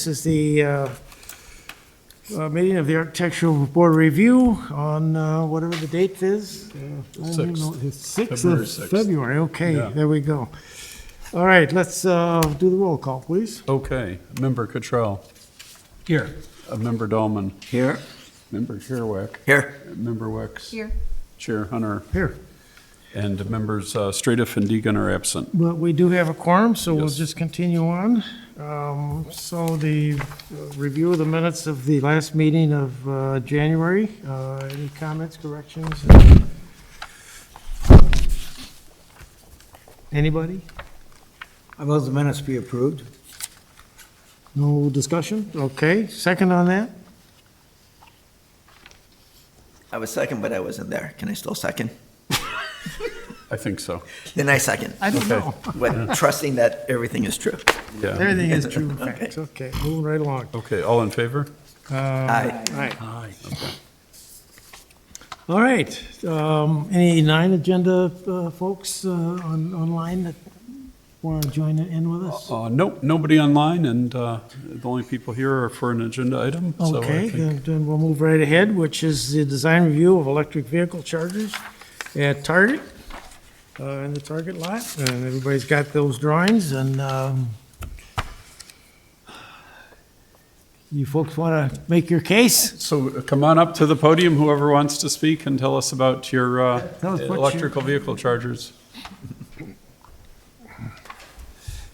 This is the meeting of the Architectural Board Review on whatever the date is. I don't even know. It's 6th February of 6th. February. Okay, Yeah. there we go. All right, let's do the roll call, please. Okay, Member Cottrell, Here. Member Dahlman, Here. Member Sherwick, Here. Member Wicks, Here. Chair Hunter, Here. and members Stradiff and Deegan are absent. But we do have a quorum, so we'll Yes. just continue on. So the review of the minutes of the last meeting of January. Any comments, corrections? Anybody? I move the minutes be approved. No discussion? Okay, second on that? I was second, but I wasn't there. Can I still second? I think so. Then I second, I don't Okay. know. but trusting that everything is true. Yeah. Everything is true facts. Okay, moving right along. Okay, all in favor? Aye. Aye. All right, any non-agenda folks online that want to join in with us? Nope, nobody online, and the only people here are for an agenda item. So I Okay, think- then we'll move right ahead, which is the design review of electric vehicle chargers at Target, in the Target lot. And everybody's got those drawings, and you folks want to make your case? So come on up to the podium, whoever wants to speak, and tell us about your Tell us what electrical vehicle chargers.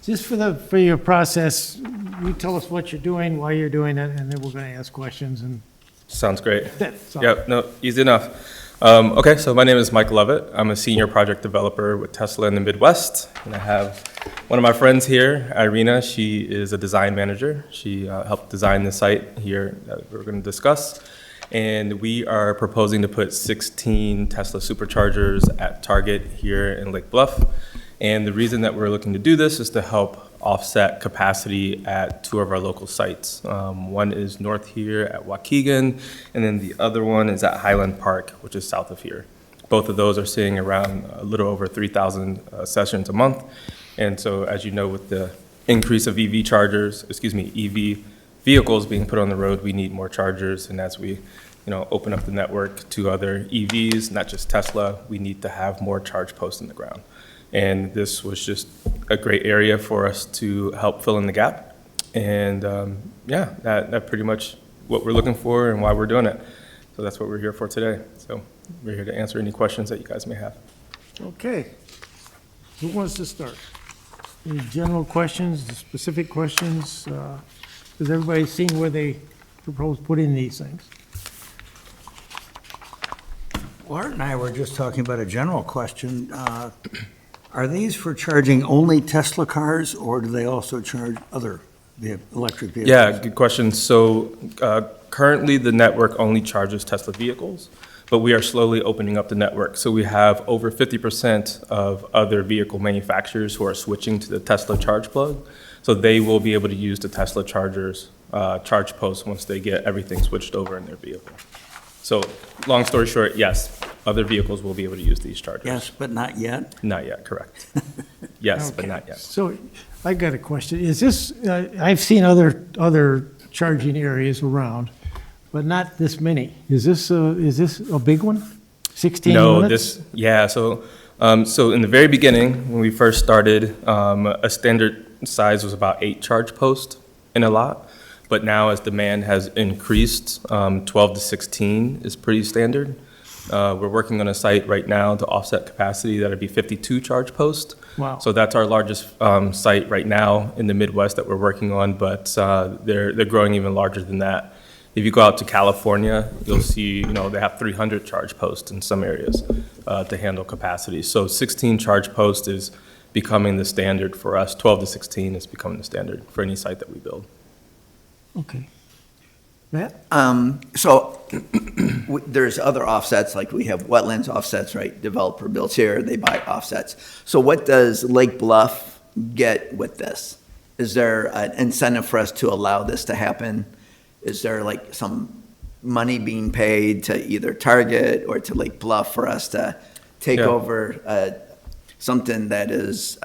Just for your process, you tell us what you're doing, why you're doing it, and then we're going to ask questions, and Sounds great. that's all. Yep, no, easy enough. Okay, so my name is Mike Lovett. I'm a senior project developer with Tesla in the Midwest. And I have one of my friends here, Irina. She is a design manager. She helped design the site here that we're going to discuss. And we are proposing to put 16 Tesla superchargers at Target here in Lake Bluff. And the reason that we're looking to do this is to help offset capacity at two of our local sites. One is north here at Waukegan, and then the other one is at Highland Park, which is south of here. Both of those are seeing around a little over 3,000 sessions a month. And so, as you know, with the increase of EV vehicles being put on the road, we need more chargers. And as we, open up the network to other EVs, not just Tesla, we need to have more charge posts in the ground. And this was just a great area for us to help fill in the gap. And that pretty much what we're looking for and why we're doing it. So that's what we're here for today. So we're here to answer any questions that you guys may have. Okay. Who wants to start? Any general questions, specific questions? Has everybody seen where they propose putting these things? Art and I were just talking about a general question. Are these for charging only Tesla cars, or do they also charge other electric vehicles? Yeah, good question. So currently the network only charges Tesla vehicles, but we are slowly opening up the network. So we have over 50% of other vehicle manufacturers who are switching to the Tesla charge plug. So they will be able to use the Tesla chargers, charge posts once they get everything switched over in their vehicle. So long story short, yes, other vehicles will be able to use these chargers. Yes, but not yet? Not yet, correct. Yes, but Okay. not yet. So I got a question. Is this, I've seen other charging areas around, but not this many. Is this a big one? 16 No, units? so in the very beginning, when we first started, a standard size was about 8 charge posts in a lot. But now as demand has increased, 12 to 16 is pretty standard. We're working on a site right now to offset capacity. That'd be 52 charge posts. Wow. So that's our largest site right now in the Midwest that we're working on, but they're growing even larger than that. If you go out to California, you'll see, they have 300 charge posts in some areas to handle capacity. So 16 charge posts is becoming the standard for us. 12 to 16 is becoming the standard for any site that we build. Okay. Matt? So there's other offsets, like we have wetlands offsets, right? Developer builds here, they buy offsets. So what does Lake Bluff get with this? Is there an incentive for us to allow this to happen? Is there like some money being paid to either Target or to Lake Bluff for us to take Yeah. over something that is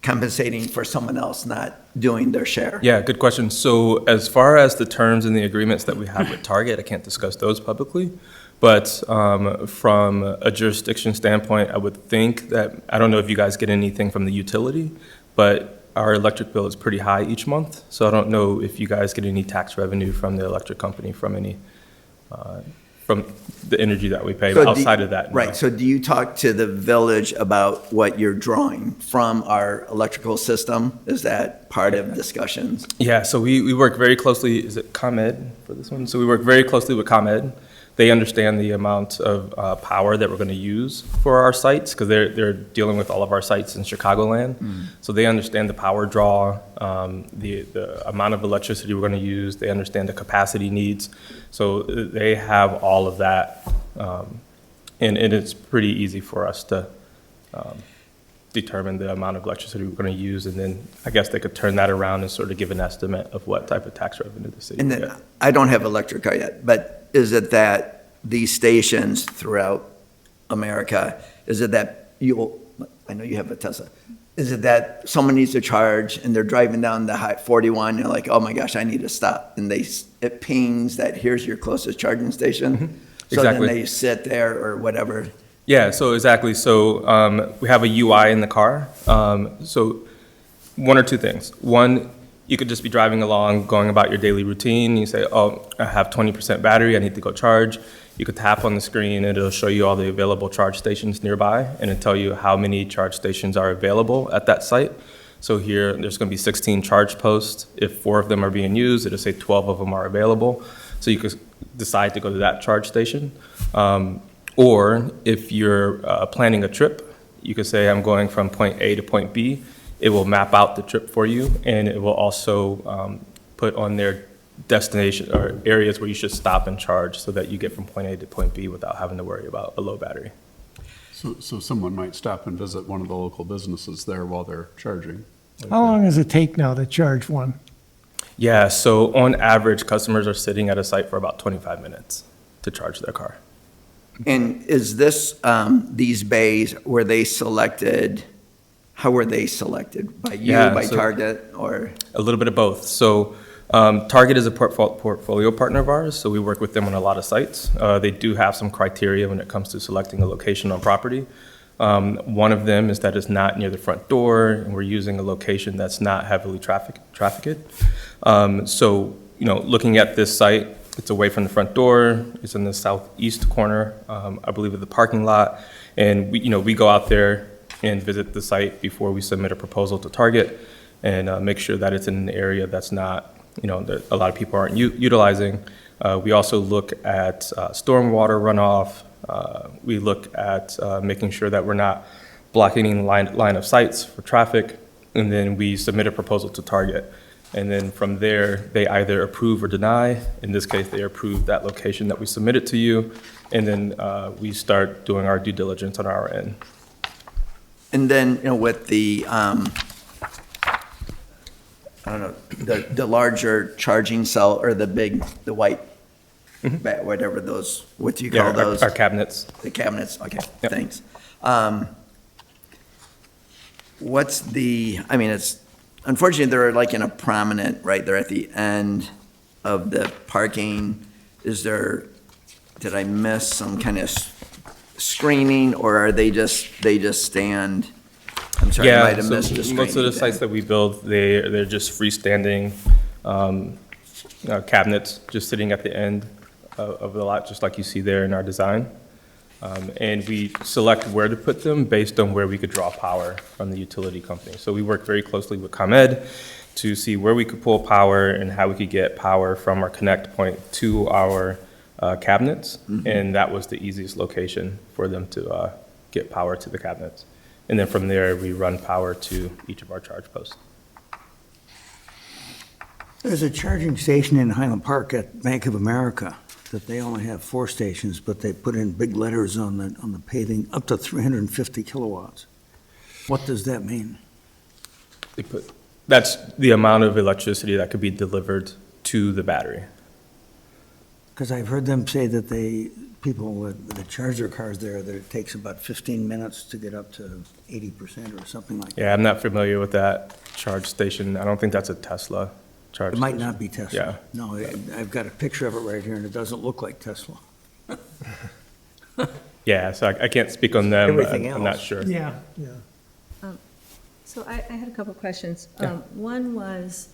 compensating for someone else not doing their share? Yeah, good question. So as far as the terms and the agreements that we have with Target, I can't discuss those publicly. But from a jurisdiction standpoint, I would think that, I don't know if you guys get anything from the utility, but our electric bill is pretty high each month. So I don't know if you guys get any tax revenue from the electric company from any, from the energy that we pay. So But outside of that, no. Right, so do you talk to the village about what you're drawing from our electrical system? Is that part of discussions? Yeah, so we work very closely, is it ComEd for this one? So we work very closely with ComEd. They understand the amount of power that we're going to use for our sites, because they're dealing with all of our sites in Chicagoland. So they understand the power draw, the amount of electricity we're going to use. They understand the capacity needs. So they have all of that, and it's pretty easy for us to determine the amount of electricity we're going to use, and then I guess they could turn that around and sort of give an estimate of what type of tax revenue the city And will then, get. I don't have electric car yet, but is it that these stations throughout America, is it that I know you have a Tesla, is it that someone needs to charge and they're driving down the 41, they're like, oh my gosh, I need to stop, and it pings that here's your closest charging station? So Exactly. then they sit there or whatever. Yeah, so exactly. So we have a UI in the car. So one or two things. One, you could just be driving along, going about your daily routine. You say, oh, I have 20% battery, I need to go charge. You could tap on the screen and it'll show you all the available charge stations nearby, and it'll tell you how many charge stations are available at that site. So here, there's going to be 16 charge posts. If 4 of them are being used, it'll say 12 of them are available. So you could decide to go to that charge station. Or if you're planning a trip, you could say, I'm going from point A to point B. It will map out the trip for you, and it will also put on their destination or areas where you should stop and charge so that you get from point A to point B without having to worry about a low battery. So someone might stop and visit one of the local businesses there while they're charging. How long does it take now to charge one? Yeah, so on average, customers are sitting at a site for about 25 minutes to charge their car. And is this, these bays, were they selected, how were they selected? By you, Yeah, by so- Target, or? A little bit of both. So Target is a portfolio partner of ours, so we work with them on a lot of sites. They do have some criteria when it comes to selecting a location on property. One of them is that it's not near the front door, and we're using a location that's not heavily trafficked. So, looking at this site, it's away from the front door. It's in the southeast corner, I believe, of the parking lot. And we go out there and visit the site before we submit a proposal to Target, and make sure that it's in an area that's not, that a lot of people aren't utilizing. We also look at stormwater runoff. We look at making sure that we're not blocking any line of sights for traffic, and then we submit a proposal to Target. And then from there, they either approve or deny. In this case, they approve that location that we submitted to you, and then we start doing our due diligence on our end. And then, with the, I don't know, the larger charging cell, or the white, whatever those, what do you call those? Our cabinets. The cabinets, okay, Yep. thanks. What's it's, unfortunately, they're like in a prominent, right, they're at the end of the parking. Did I miss some kind of screening, or are they just stand? I'm sorry, I might have missed the So screening. most of the sites that we build, they're just freestanding cabinets, just sitting at the end of the lot, just like you see there in our design. And we select where to put them based on where we could draw power from the utility company. So we work very closely with ComEd to see where we could pull power and how we could get power from our connect point to our cabinets. And that was the easiest location for them to get power to the cabinets. And then from there, we run power to each of our charge posts. There's a charging station in Highland Park at Bank of America that they only have 4 stations, but they put in big letters on the paving, up to 350 kilowatts. What does that mean? That's the amount of electricity that could be delivered to the battery. Because I've heard them say that people that charge their cars there, that it takes about 15 minutes to get up to 80% or something like that. Yeah, I'm not familiar with that charge station. I don't think that's a Tesla charge It might station. not be Tesla. Yeah. No, I've got a picture of it right here, and it doesn't look like Tesla. Yeah, so I can't speak on them. Everything I'm not else. sure. Yeah, yeah. So I had a couple of questions. Yeah. One was,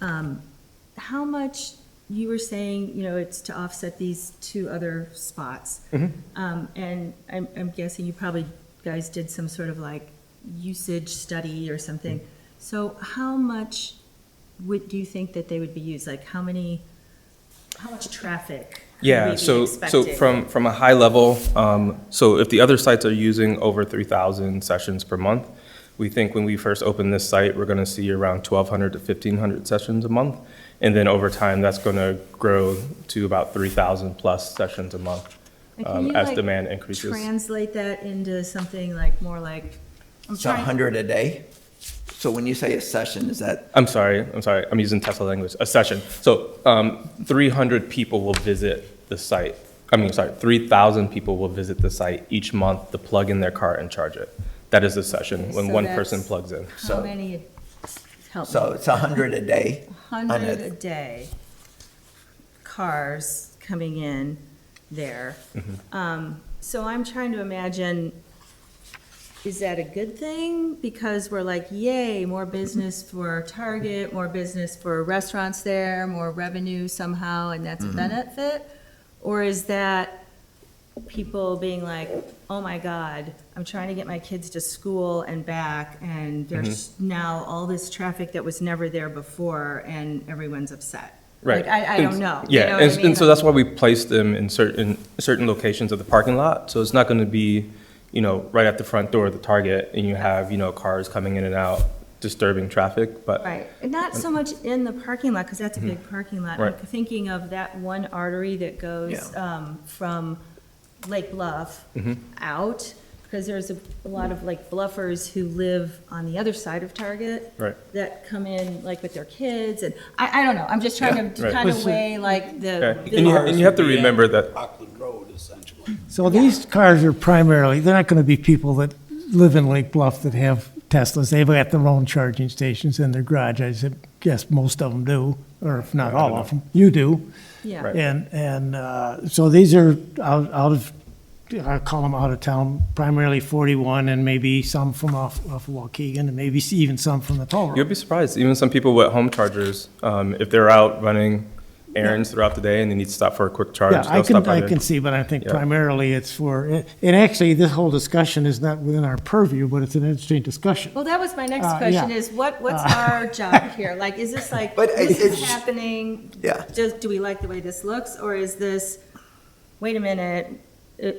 how much, you were saying, it's to offset these two other spots. And I'm guessing you probably guys did some sort of like usage study or something. So how much do you think that they would be used? Like how much traffic? could we Yeah, be so expecting? from a high level, so if the other sites are using over 3,000 sessions per month, we think when we first open this site, we're going to see around 1,200 to 1,500 sessions a month. And then over time, that's going to grow to about 3,000 plus sessions a month And can you, as like, demand increases. Translate that into something like more like, I'm It's a trying, 100 a day? So when you say a session, is that, I'm sorry, I'm using Tesla language, a session. So 300 people will visit the site. 3,000 people will visit the site each month to plug in their car and charge it. That is a session, when So one that's- person plugs in. how so- many, help me. so it's 100 a day? 100 a day cars coming in there. So I'm trying to imagine, is that a good thing? Because we're like, yay, more business for Target, more business for restaurants there, more revenue somehow, and that's a benefit? Or is that people being like, oh my God, I'm trying to get my kids to school and back, and there's now all this traffic that was never there before, and everyone's upset? Right. Like, I don't know. You Yeah, know what I mean? and so that's why we place them in certain locations of the parking lot. So it's not going to be, right at the front door of the Target, and you have, cars coming in and out, disturbing traffic, but. Right, and not so much in the parking lot, because that's a big parking lot. I'm Right. thinking of that one artery that goes from Lake Bluff out, because there's a lot of like bluffers who live on the other side of Target. Right. That come in like with their kids, and I don't know, I'm just trying to Right. kind of weigh like the. Okay. And you have to remember that, Auckland Road, essentially. So these cars are primarily, they're not going to be people that live in Lake Bluff that have Teslas. They've got their own charging stations in their garage. I guess most of them do, or if not all of them. You do. Yeah. Right. And so these are out of, I call them out of town, primarily 41 and maybe some from off of Waukegan and maybe even some from the toll you'll road. be surprised, even some people with home chargers, if they're out running errands throughout the day and they need to stop for a quick charge, Yeah, they'll stop by I there. can see, but I think Yeah. primarily it's for, and actually, this whole discussion is not within our purview, but it's an interesting discussion. Well, that was my next yeah. question, is what's our job here? Like, is this like, But this is it's- happening? Yeah. Just, do we like the way this looks, or is this, wait a minute,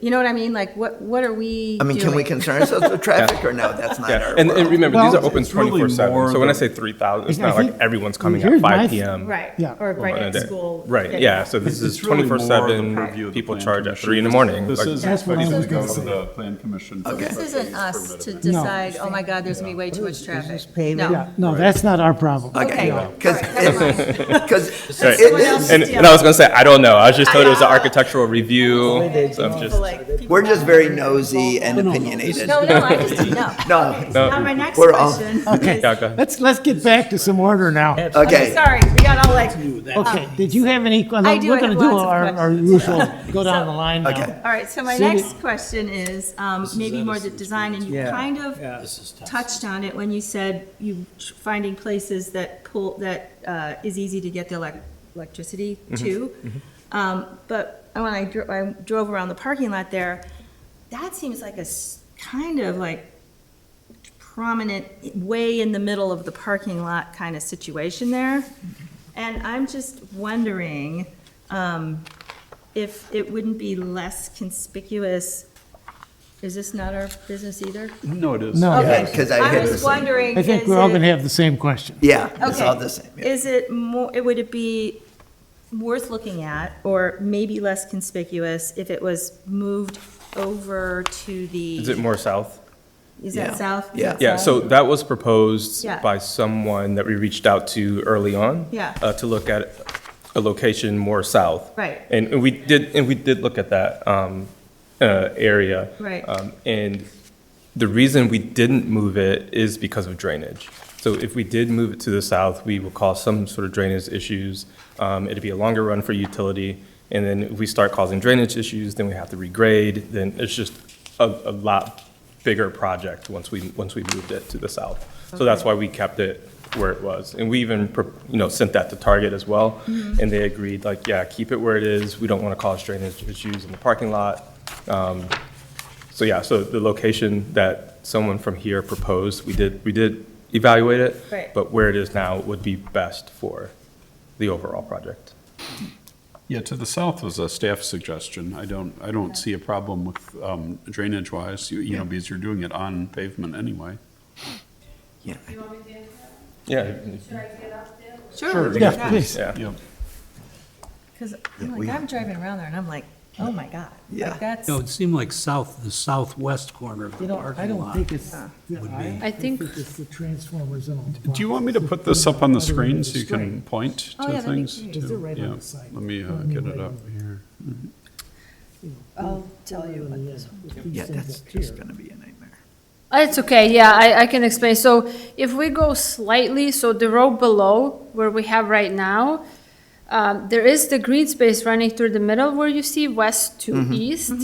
you know what I mean? Like, what are we I mean, can we doing? concern ourselves with traffic, or no, that's not Yeah, our and world? remember, these Well, are open it's really 24/7. more So when I the- say 3,000, it's I not think- like everyone's coming here's at my 5 th- PM. Right, Yeah. or right on a at day. school. Right, yeah, so this is It's really more the 24/7, purview of the people Plan charge at Commission. 3 in the morning. This like- is That's what I ready was to go gonna to say. the Plan Commission. for Okay. This isn't us to permitted. decide, oh my God, there's gonna be way too much traffic. this paving? Yeah, no, that's not our problem. Okay, Okay, all because right, never mind. Right. it is, And I was gonna say, I don't know, I was just told it was an architectural review, so I'm People just, like- people we're just want- very nosy and opinionated. No, I just didn't know. No, Now, my next We're all- question Okay, is, yeah, go ahead. let's get back to some order now. okay. sorry, we got all like, Okay, did you have any, I do, we're I gonna have do lots of our questions. usual, go down So- the line now. Okay. all right, so my Cindy- next question is, maybe more the design, and you kind of touched on it when you said you finding places that is easy to get the electricity to. But when I drove around the parking lot there, that seems like a kind of like prominent, way in the middle of the parking lot kind of situation there. And I'm just wondering if it wouldn't be less conspicuous. Is this not our business either? No, it is. No. Yeah, Okay, 'cause I I had was the same. wondering, I think is we're all it- gonna have the same question. Yeah, it's all Okay. the same. yeah. Is it more, would it be worth looking at, or maybe less conspicuous, if it was moved over to the? Is it more south? Is Yeah. that south? Is Yeah. that Yeah, south? so that was proposed Yeah. by someone that we reached out to early on. Yeah. To look at a location more south. Right. And we did look at that area. Right. And the reason we didn't move it is because of drainage. So if we did move it to the south, we will cause some sort of drainage issues. It'd be a longer run for utility. And then if we start causing drainage issues, then we have to regrade. Then it's just a lot bigger project once we moved it to the south. So that's why we kept it where it was. And we even, sent that to Target as well. And they agreed, like, yeah, keep it where it is. We don't want to cause drainage issues in the parking lot. So the location that someone from here proposed, we did evaluate it. Right. But where it is now would be best for the overall project. Yeah, to the south was a staff suggestion. I don't see a problem with drainage wise, because you're doing it on pavement anyway. Yeah. Yeah. Sure. Yeah, please. Yeah. Yep. Because I'm driving around there and I'm like, oh my God. Yeah. Like that's, No, it seemed like the southwest corner of the I parking don't lot. think it's, I think- it's the transformer zone. Do you want me to put this up on the screen so you can point Oh, to yeah, that'd be things? great. Is it right on Yeah. the side? Let me get it up here. I'll tell you what this Yeah, that's just gonna be a nightmare. It's okay, yeah, I can explain. So if we go slightly, so the row below where we have right now, there is the green space running through the middle where you see west to east.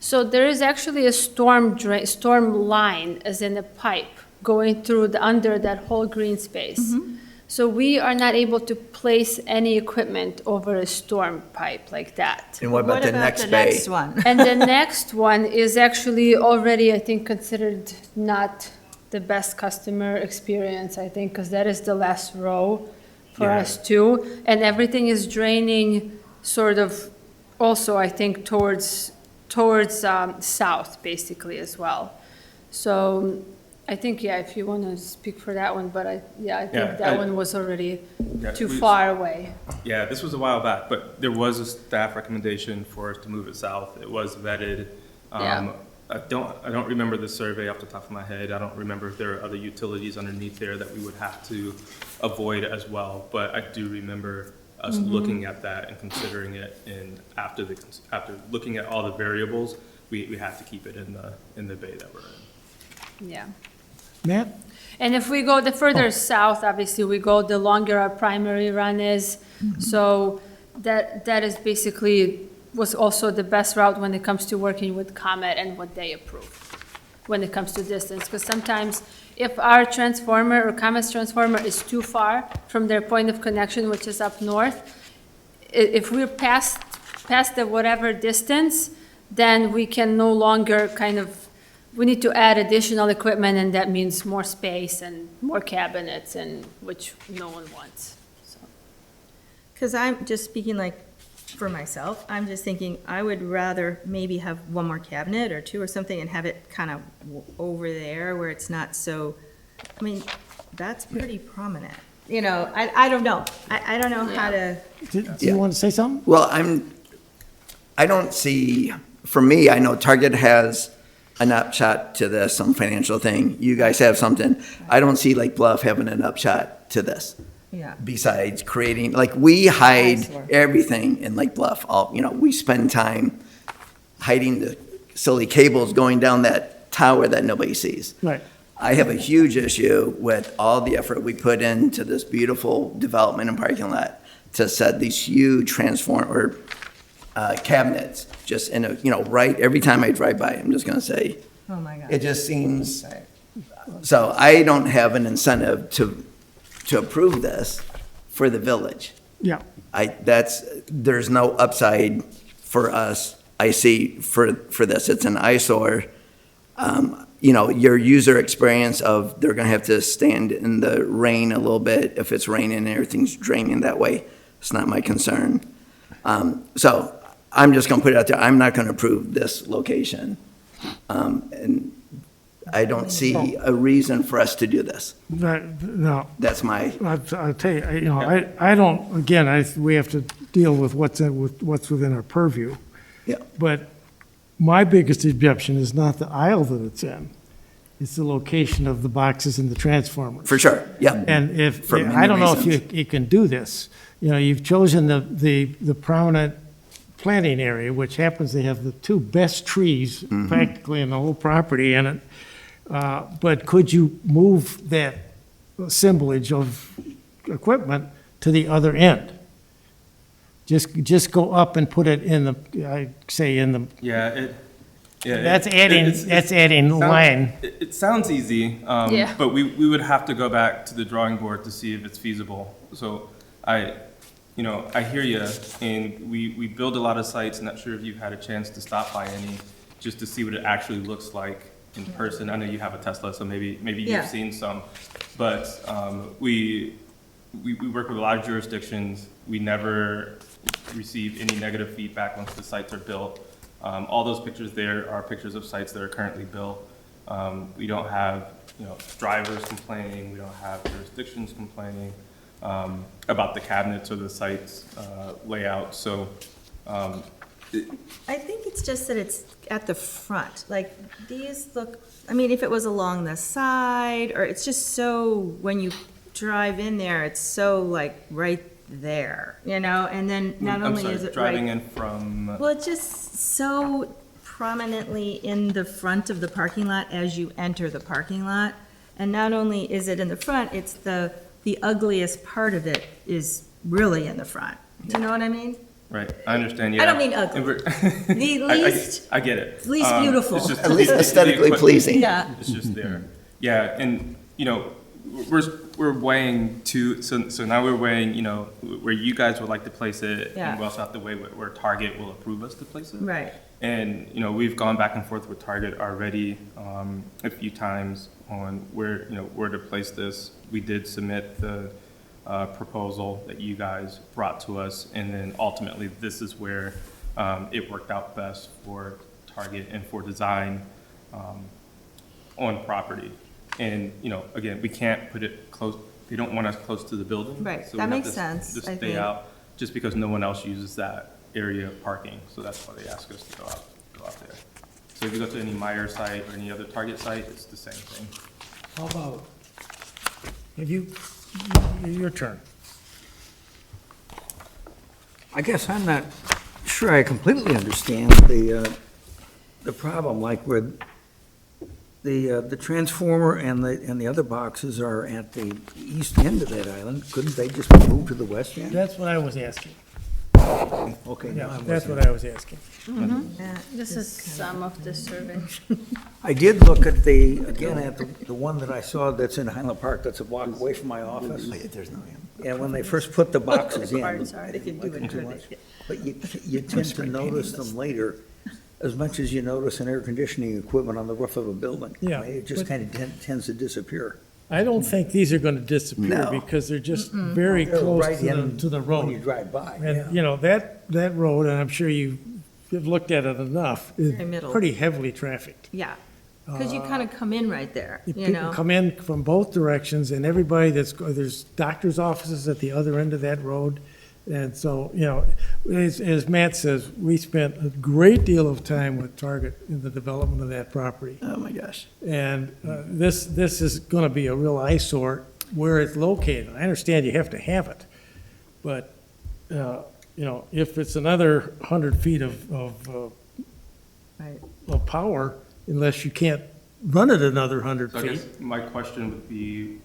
So there is actually a storm line, as in a pipe, going through under that whole green space. So we are not able to place any equipment over a storm pipe like that. And what about the next the bay? next one? And the next one is actually already, I think, considered not the best customer experience, I think, because that is the last row for us too. And everything is draining sort of also, I think, towards south, basically, as well. So I think, yeah, if you want to speak for that one, but I think that one was already too far away. Yeah, this was a while back, but there was a staff recommendation for us to move it south. It was vetted. Yeah. I don't remember the survey off the top of my head. I don't remember if there are other utilities underneath there that we would have to avoid as well. But I do remember us looking at that and considering it, and after looking at all the variables, we have to keep it in the bay that we're in. Yeah. Matt? And if we go the further south, obviously, we go, the longer our primary run is. So that is basically, was also the best route when it comes to working with Comet and what they approve when it comes to distance. Because sometimes if our transformer or Comet's transformer is too far from their point of connection, which is up north, if we're past the whatever distance, then we can no longer we need to add additional equipment, and that means more space and more cabinets, and which no one wants, so. Because I'm just speaking like for myself, I'm just thinking I would rather maybe have one more cabinet or two or something and have it kind of over there where it's not so, I mean, that's pretty prominent. I don't know. I don't know how to, Do you want to say something? Well, I don't see, for me, I know Target has an upshot to this, some financial thing. You guys have something. I don't see Lake Bluff having an upshot to this. yeah. Besides creating, like, we hide Eyesore. everything in Lake Bluff. We spend time hiding the silly cables going down that tower that nobody sees. Right. I have a huge issue with all the effort we put into this beautiful development and parking lot to set these huge transformer cabinets just in right, every time I drive by, I'm just gonna say, Oh, my God. it just seems, so I don't have an incentive to approve this for the village. Yeah. There's no upside for us, I see, for this. It's an eyesore. Your user experience of they're gonna have to stand in the rain a little bit if it's raining and everything's draining that way. It's not my concern. So I'm just gonna put it out there. I'm not gonna approve this location. And I don't see a reason for us to do this. No, That's my, I'll tell you, I don't, again, we have to deal with what's within our purview. yeah. But my biggest objection is not the aisle that it's in. it's the location of the boxes and the transformers. For sure, yeah. And if, For many I don't know if reasons. you can do this. You know, you've chosen the prominent planting area, which happens to have the two best trees Mm-hmm. practically in the whole property in it. But could you move that assemblage of equipment to the other end? Just go up and put it in the, I say in the, Yeah, that's adding sounds- line. It sounds easy, Yeah. but we would have to go back to the drawing board to see if it's feasible. So I hear you, and we build a lot of sites. Not sure if you've had a chance to stop by any, just to see what it actually looks like in person. I know you have a Tesla, so maybe Yeah. you've seen some. But we work with a lot of jurisdictions. We never receive any negative feedback once the sites are built. All those pictures there are pictures of sites that are currently built. We don't have, drivers complaining, we don't have jurisdictions complaining about the cabinets or the site's layout, so. I think it's just that it's at the front, like, these look, I mean, if it was along the side, or it's just so, when you drive in there, it's so like right there, and then not I'm only sorry, is it driving right. in from, Well, it's just so prominently in the front of the parking lot as you enter the parking lot. And not only is it in the front, it's the ugliest part of it is really in the front. Do you know what I mean? right, I understand, yeah. I don't mean ugly. And we're- The least, I get it. least beautiful. It's just- At least the aesthetically equipment. pleasing. yeah, It's just there. Yeah, and, we're weighing so now we're weighing, where you guys would like to place it, Yeah. and we also have to weigh where Target will approve us to place it. right. And, we've gone back and forth with Target already, a few times on where to place this. We did submit the, proposal that you guys brought to us, and then ultimately, this is where, it worked out best for Target and for design, on property. And, again, we can't put it close, they don't want us close to the building. Right, so we that have makes to sense, Just I stay think. out, just because no one else uses that area of parking, so that's why they ask us to go out there. So if you go to any Meyer site or any other Target site, it's the same thing. How about, your turn. I guess I'm not sure I completely understand the problem, like where the transformer and the other boxes are at the east end of that island. Couldn't they just be moved to the west end? That's what I was asking. Okay, now Yeah, I'm that's listening. what I was asking. This is some of the survey. I did look at the one that I saw that's in Highland Park, that's a block away from my office. There's no. And when they first put the boxes in, They can do it, couldn't they? but you tend to notice them later, as much as you notice an air conditioning equipment on the roof of a building. Yeah, It just but- kind of tends to disappear. I don't think these are gonna disappear No. because they're just very They're close right in to the When you road. drive by, yeah. And, that road, and I'm sure you've looked at it enough, is Very middle. pretty heavily trafficked. Yeah, because you kind of come in right there, People come in from both directions, and everybody there's doctor's offices at the other end of that road. And so, as Matt says, we spent a great deal of time with Target in the development of that property. Oh, my gosh. And this is going to be a real eyesore where it's located. I understand you have to have it, but, if it's another 100 feet of Right. power, unless you can't run it another 100 So I feet. guess my question would be,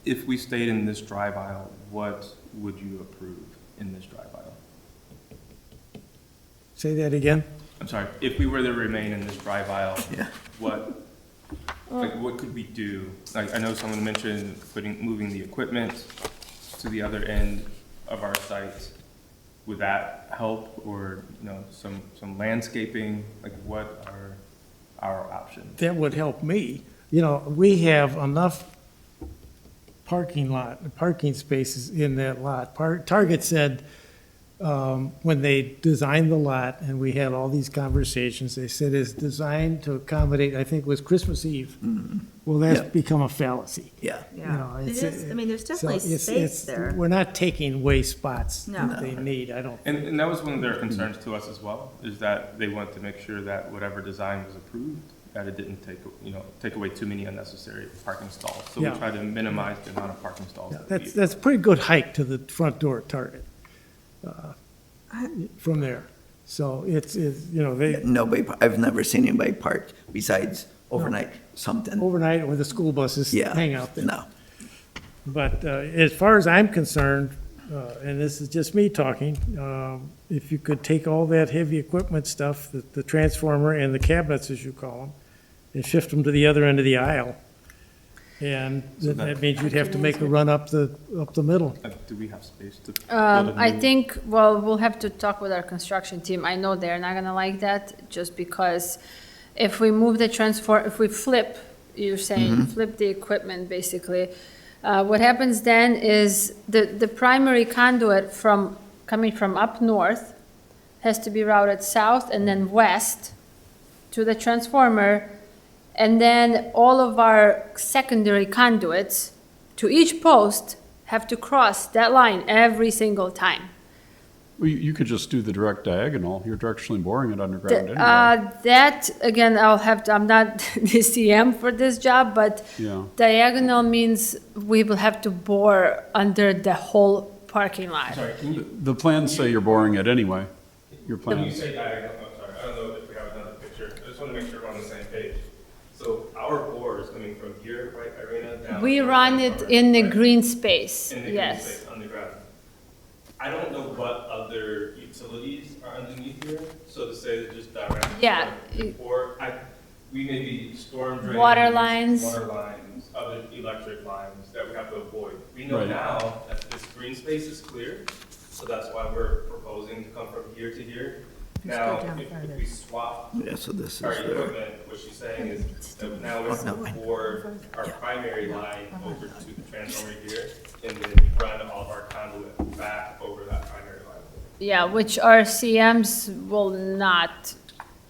if we stayed in this drive aisle, what would you approve in this drive aisle? Say that again? I'm sorry, if we were to remain in this drive aisle, Yeah. what could we do? Like, I know someone mentioned moving the equipment to the other end of our site. Would that help, or, some landscaping? Like, what are our options? That would help me. We have enough parking spaces in that lot. Target said, when they designed the lot, and we had all these conversations, they said it's designed to accommodate, I think it was Christmas Eve. Well, that's Yeah. become a fallacy. Yeah. Yeah, it it's- is, I mean, there's definitely So it's- space there. We're not taking away spots No. that they need, I don't. And that was one of their concerns to us as well, is that they want to make sure that whatever design was approved that it didn't take away too many unnecessary parking stalls. So we Yeah. try to minimize the amount of parking stalls. Yeah, that That's, we- that's a pretty good hike to the front door at Target, from there. So it's, Nobody, I've never seen anybody park besides overnight something. overnight or the school buses Yeah. hang out there. No. But as far as I'm concerned, and this is just me talking, if you could take all that heavy equipment stuff, the transformer and the cabinets, as you call them, and shift them to the other end of the aisle, and that means you'd have to make a run up the middle. Do we have space to? build a I new- think, well, we'll have to talk with our construction team. I know they're not gonna like that, just because if we move the if we flip, you're saying, flip the equipment, basically, what happens then is the primary conduit coming from up north has to be routed south and then west to the transformer, and then all of our secondary conduits to each post have to cross that line every single time. Well, you could just do the direct diagonal. You're directionally boring it underground anyway. That, again, I'm not the CM for this job, but Yeah. diagonal means we will have to bore under the whole parking lot. Sorry, can you, The plans say you're boring it anyway. Your when you plans. say diagonal, I'm sorry, I don't know if we have another picture. I just want to make sure we're on the same page. So our bore is coming from here, right, Irina? Down We to the run it transformer, in the right? green space, In the green yes. space, underground. I don't know what other utilities are underneath here, so to say that just direct. Yeah, We may be storm drains. Water lines. Water lines, other electric lines that we have to avoid. We know Right. now that this green space is clear, so that's why we're proposing to come from here to here. Now, if we swap Yeah, so this is our the, equipment, what she's saying is that now we Oh, no, I- board our primary line over to the transformer here, and then run all of our conduit back over that primary line. Yeah, which our CMs will not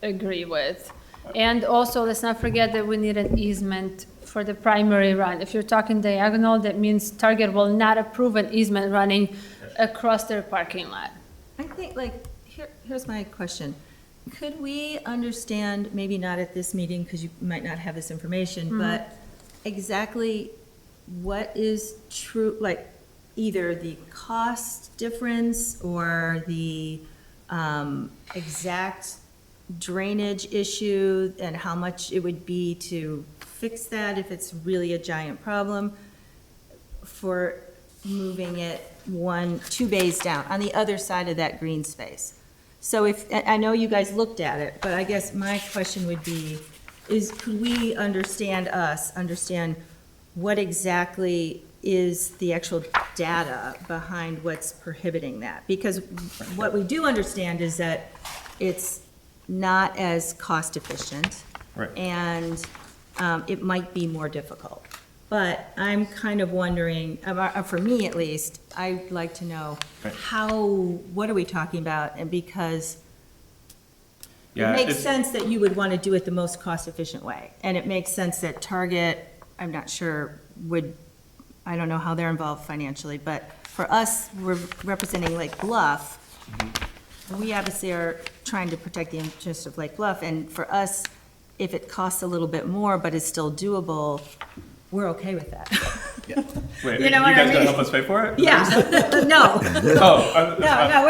agree with. And also, let's not forget that we need an easement for the primary run. If you're talking diagonal, that means Target will not approve an easement running across their parking lot. I think, here's my question. Could we understand, maybe not at this meeting, because you might not have this information, but exactly what is true, either the cost difference or the exact drainage issue and how much it would be to fix that if it's really a giant problem for moving it 2 bays down on the other side of that green space. So I know you guys looked at it, but I guess my question would be, could we understand what exactly is the actual data behind what's prohibiting that? Because what we do understand is that it's not as cost efficient. Right. And it might be more difficult. But I'm kind of wondering, for me at least, I'd like to know what are we talking about? And because it Yeah, makes it's- sense that you would want to do it the most cost-efficient way. And it makes sense that Target, I'm not sure, I don't know how they're involved financially, but for us, we're representing Lake Bluff. We obviously are trying to protect the interest of Lake Bluff, and for us, if it costs a little bit more but is still doable, we're okay with that. Wait, You know what I guys gonna mean? help us pay for it? Yeah, no, Oh, no,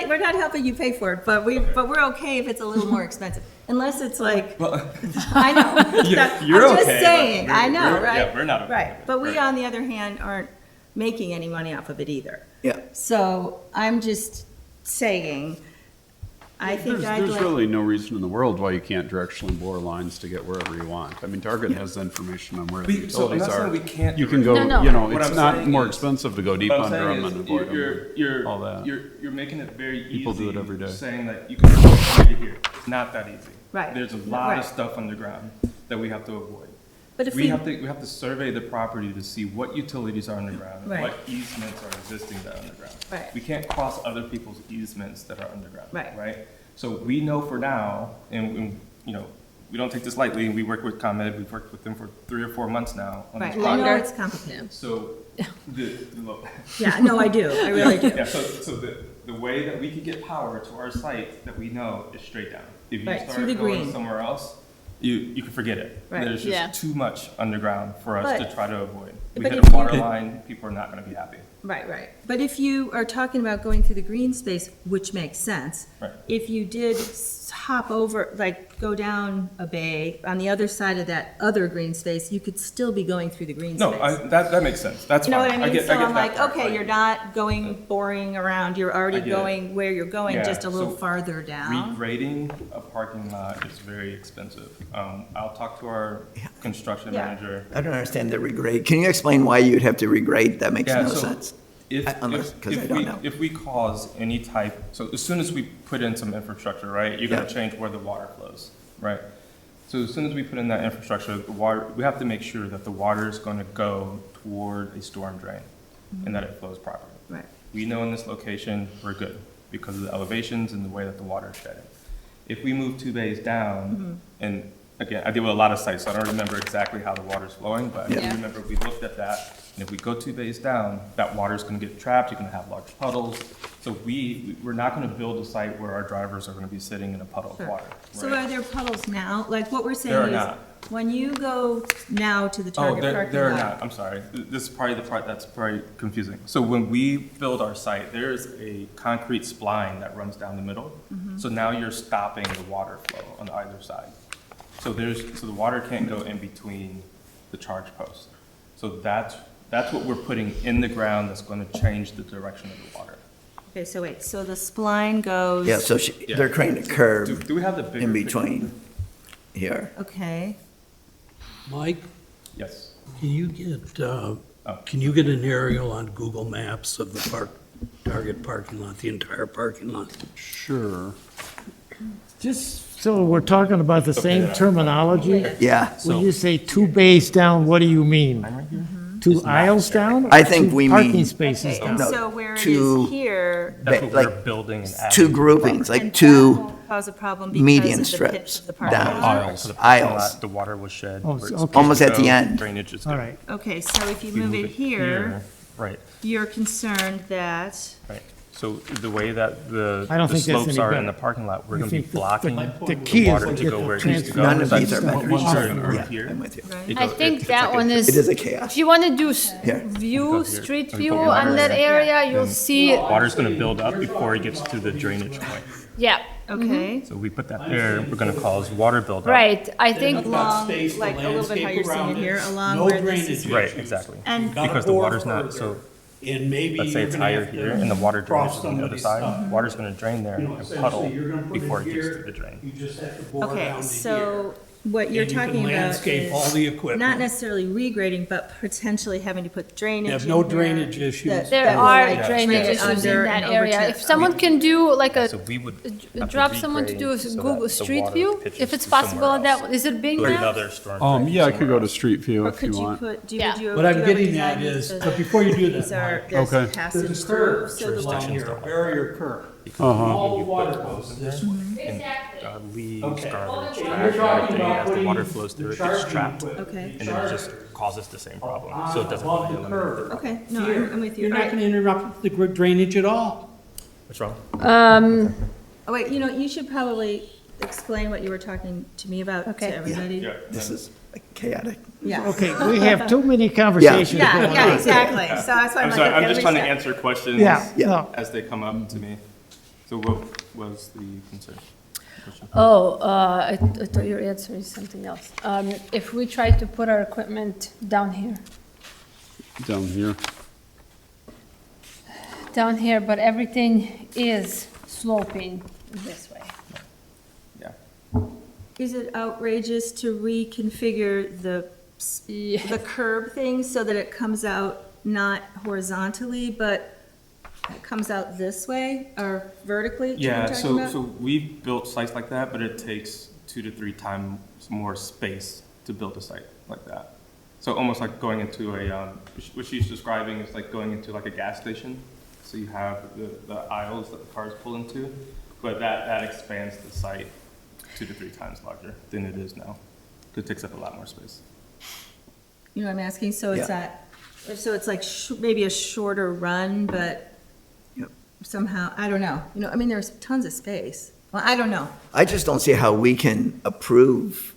we're not helping you pay for it, but we're okay if it's a little more expensive, unless it's like, I know. You're I'm just okay, but saying, I know, we're- right? yeah, we're not okay with Right, it, but we, right. on the other hand, aren't making any money off of it either. yeah. So I'm just saying, I think I'd There's like. really no reason in the world why you can't directionally bore lines to get wherever you want. I mean, Target has the information on where the So I'm utilities not saying are. we can't You do can it. go, No, no. you know, What it's I'm not saying more is- expensive to go deep What I'm under saying them and is avoid them. you're, all that. You're making it very easy. People do it every day. Saying that you can go from here to here. It's not that easy. Right. There's a lot Right. of stuff underground that we have to avoid. But if We have to survey the property to see what utilities are underground, and Right. what easements are existing that are underground. Right. We can't cross other people's easements that are underground. Right. Right? So we know for now, and, you know, we don't take this lightly, and we work with ComEd, we've worked with them for 3 or 4 months now on this Right, I know Longer. it's complicated. So, Yeah, no, I do, I really do. yeah, so the way that we could get power to our site that we know is straight down. If you Right, through start the going green. somewhere else, you can forget it. Right. There's Yeah. just too much underground for us to But- try to avoid. We but hit if a you- water line, people are not gonna be happy. Right. But if you are talking about going through the green space, which makes sense. Right. If you did hop over, like, go down a bay, on the other side of that other green space, you could still be going through the green No, space. that makes sense. That's You know fine. what I mean? get So I'm that like, part. okay, you're not going boring around, you're already I get it. going where you're going, Yeah, just a little so farther down. Regrading a parking lot is very expensive. I'll talk to our construction Yeah. manager. I don't understand the regrade. Can you explain why you'd have to regrade? That makes Yeah, no so sense. If, Unless- if, 'cause I if don't we, know. if we cause any type, so as soon as we put in some infrastructure, right, you're gonna Yeah. change where the water flows, right? So as soon as we put in that infrastructure, the water, we have to make sure that the water is gonna go toward a storm drain and that it flows properly. Right. We know in this location, we're good because of the elevations and the way that the water is shedding. If we move 2 bays down, and again, I deal with a lot of sites, so I don't remember exactly how the water's flowing, but I do Yeah. remember we looked at that, and if we go 2 bays down, that water's gonna get trapped, you're gonna have large puddles. So we're not gonna build a site where our drivers are gonna be sitting in a puddle of water. So right? are there puddles now? Like, what we're There are saying is, not. when you go now to the Oh, Target there parking are lot. not, I'm sorry. This is probably the part that's probably confusing. So when we build our site, there's a concrete spline that runs down the middle. So now you're stopping the water flow on either side. So the water can't go in between the charge posts. So that's what we're putting in the ground that's gonna change the direction of the water. Okay, so wait, so the spline goes. Yeah, so they're creating a curve Do we have the bigger? in picture? between here. Okay, Mike, Yes. can you get an aerial on Google Maps of the Target parking lot, the entire parking lot? Sure. Just so we're talking about the same terminology, Yeah. when you say 2 bays down, what do you mean? 2 aisles down? or I think 2 we Parking mean- spaces okay, and down? so where it two- is here. That's what like, we're building and adding. Two groupings, like and that two won't cause a problem median because of the pitch strips of the parking down. lot? Aisles. So the parking Aisles. lot, the water was shed. Oh, where it's okay. supposed Almost to at the go, end. Drainage is All good. right, Okay, so if you If we move it here, Right, you're concerned that, right. So the way that the I don't the think that's slopes any are in better. the parking lot, we're I gonna be think the- blocking the the key is water to to get go the where it needs to go. None of That's these are just metric. one Yeah, certain yeah, here. I'm with you. right? It I goes- think it's that like a- one It is is, a chaos. if you want to do Here. view, here. street And view put water on that in. area, you'll see, Water's gonna build up before it gets to the drainage point. yeah, Okay, So we put that there, we're gonna cause water buildup. right. I think, along, like a little bit how you're seeing it here, along where this is. Right, exactly. And Because the water's not, so And maybe let's say you're it's gonna higher have here to and the water drainage cross is on the other somebody's side, stuff. water's gonna drain there You know, and essentially, puddle you're gonna put it before it gets here, to the drain. You just have to bore Okay, down to so what you're And you can talking about landscape all the is equipment. not necessarily regrading, but potentially having to put drainage You have in no here drainage issues. that- there that will, are like, drainage drain it issues under in that and area. over If someone can do like a, So we would have to drop someone to do a regrade so that Google the Street water View, pitches if it's to possible somewhere on that, else. is it being Or mapped? another storm drain Yeah, I could somewhere go to else. Street View Or if could you you want. put, do Yeah. you? What do I'm you have a getting design at is, so but that before you do these that, are- There's Okay. passage there's a through, curve so the along here, a barrier curve. All the water goes this way. Leaves, Okay. garbage, And trash, you're talking everything, about as the putting water flows through the it, gets charging trapped. equipment, Okay. And then it just causes the same problem, so it doesn't above really the eliminate the curve. problem. Okay, no, Here, I'm with you. You're not Alright. gonna interrupt the drainage at all. What's wrong? Oh, wait, you should probably explain what you were talking to me about Okay. to everybody. Yeah. This is chaotic. Yeah. okay, we have too many conversations Yeah, going yeah, on. exactly. So that's why I'm I'm like. sorry, I'm okay, just let trying me to stop. answer questions Yeah, Yeah. no, as they come up to me. So what was the concern? Oh, I thought you were answering something else. If we try to put our equipment down here, but everything is sloping this way. Yeah. Is it outrageous to reconfigure Yeah. the curb thing so that it comes out not horizontally, but it comes out this way or vertically? Do you know what Yeah, I'm talking so, about? so we've built sites like that, but it takes 2 to 3 times more space to build a site like that. So almost like going into a, what she's describing is like going into like a gas station. So you have the aisles that the cars pull into, but that expands the site 2 to 3 times larger than it is now. It takes up a lot more space. You know what I'm asking? So it's Yeah. so it's like maybe a shorter run, but Yep. somehow, I don't know. I mean, there's tons of space. Well, I don't know. I just don't see how we can approve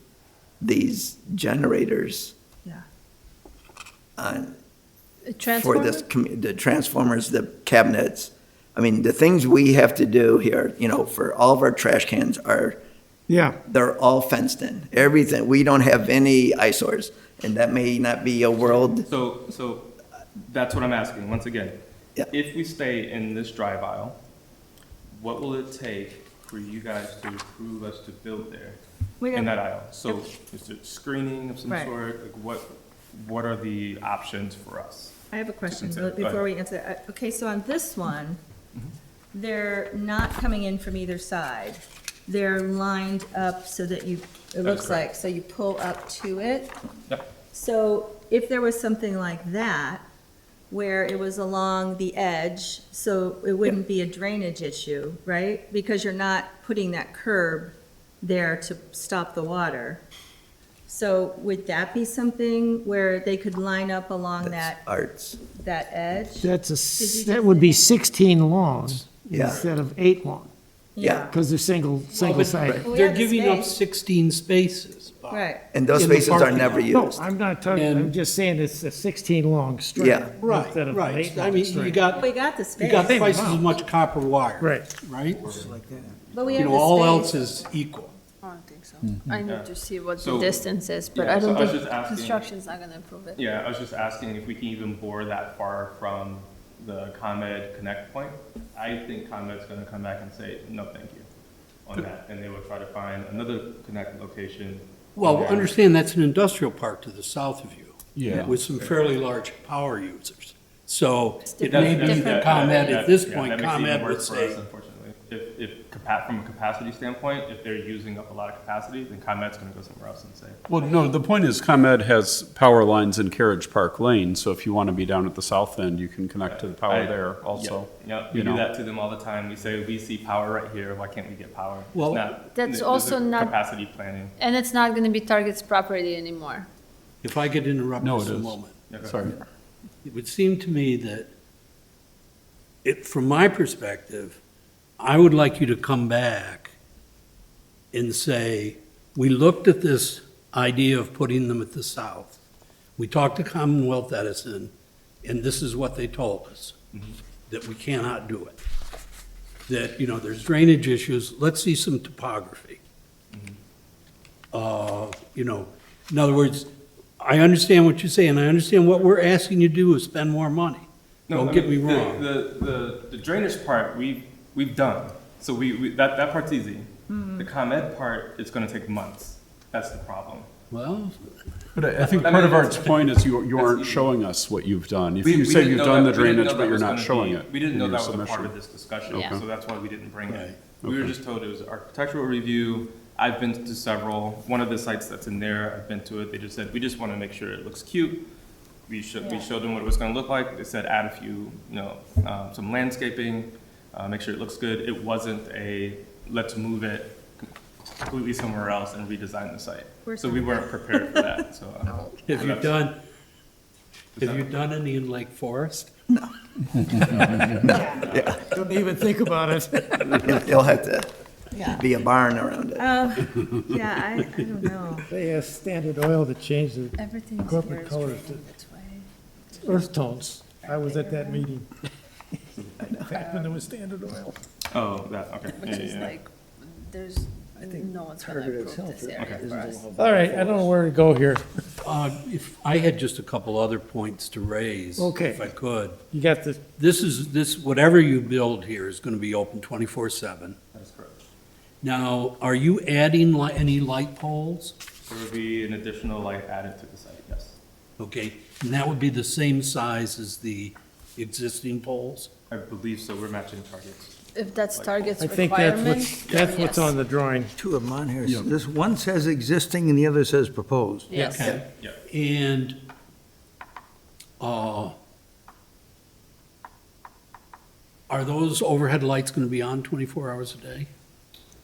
these generators Yeah. on, for Transformer? this, the transformers, the cabinets. I mean, the things we have to do here, you know, for all of our trash cans are, Yeah, they're all fenced in. Everything, we don't have any eyesores, and that may not be a world. So that's what I'm asking, once again. Yeah. If we stay in this drive aisle, what will it take for you guys to approve us to build there We in don't- that aisle? So is it screening of some Right. sort? Like what are the options for us? I have a question consider. Go before ahead. we answer that. Okay, so on this one, they're not coming in from either side. They're lined up so that you, it looks like, correct. so you pull up to it. Yep. So if there was something like that, where it was along the edge, so it wouldn't be a drainage issue, right? Because you're not putting that curb there to stop the water. So would that be something where they could line up along That's arts. that edge? that's Did you that would be 16 long Yeah. instead of 8 long, Yeah. because they're single-sided. Well, we They're have the giving up space. 16 spaces, Bob. Right, And those In the spaces are parking never lot. No, used. I'm not talking, I'm And- just saying it's a 16 long string. Yeah. Right, instead of an right. 8 I long mean, string. you got, we got the you space, got Same twice as amount. much copper wire. Right. Right? but we You have know, all the else space. is equal. I don't think so. I need to see what the So- distance is, but Yeah, I so don't I was think just asking- construction's not gonna improve it. Yeah, I was just asking if we can even bore that far from the ComEd connect point. I think ComEd's gonna come back and say, no, thank you, on that, and they will try to find another connect location. Well, there. understand that's an industrial park to the south of you. Yeah. With some fairly large power users. So it That's- may be that's- that ComEd, at this yeah, point, that makes it even ComEd would worse for us, say, unfortunately. From a capacity standpoint, if they're using up a lot of capacity, then ComEd's gonna go somewhere else and say, Well, no, the point is ComEd has power lines in Carriage Park Lane, so if you want to be down at the south end, you can connect to the power there also. Yeah, you we do know. that to them all the time. We say, we see power right here, why can't we get power? It's Well, not- That's there's also a not- Capacity planning. And it's not gonna be Target's property anymore. if I could interrupt No, just it a is. moment. Sorry. It would seem to me that, from my perspective, I would like you to come back and say, we looked at this idea of putting them at the south. We talked to Commonwealth Edison, and this is what they told us, that we cannot do it. That, you know, there's drainage issues, let's see some topography. You know, in other words, I understand what you're saying, I understand what we're asking you to do is spend more money. No, Don't I get me mean, wrong. The drainage part, we've done, so that part's easy. The ComEd part, it's gonna take months, that's the problem. Well, But I think I part mean, of Art's it's- point is you that's aren't easy. showing us what you've done. If We- you we say didn't you've know done the that- we didn't drainage, know but that you're was not gonna showing be- it We didn't in know your that was a part submission. of this discussion, Yeah. so that's why we didn't bring Right. it. We were just told it was architectural review. I've been to several, one of the sites that's in there, I've been to it, they just said, we just wanna make sure it looks cute. We showed them what it was gonna look like, they said add a few, some landscaping, make sure it looks good. It wasn't a, let's move it completely somewhere else and redesign the site. So we weren't prepared for that, so. have you done any in Lake Forest? Don't even think about it. It'll have to yeah. be a barn around it. Yeah, I don't know. They have Standard Oil to change the Everything is corporate here is colors draining to its way. earth tones. I was at that meeting. Back when there was Standard Oil. Oh, that, okay. Which Yeah, is yeah, yeah. like, there's, no one's gonna approve this area for us. All right, I don't know where to go here. If I had just a couple other points to raise. Okay. If I could. You got the, This, whatever you build here is going to be open 24/7. That is correct. Now, are you adding any light poles? There would be an additional light added to the site, yes. Okay, and that would be the same size as the existing poles? I believe so, we're matching targets. If that's Target's I think that's requirement, what's yes. on the drawing. Two of them on here. This one says existing and the other says proposed. Yes. Okay. Yeah. And, are those overhead lights going to be on 24 hours a day?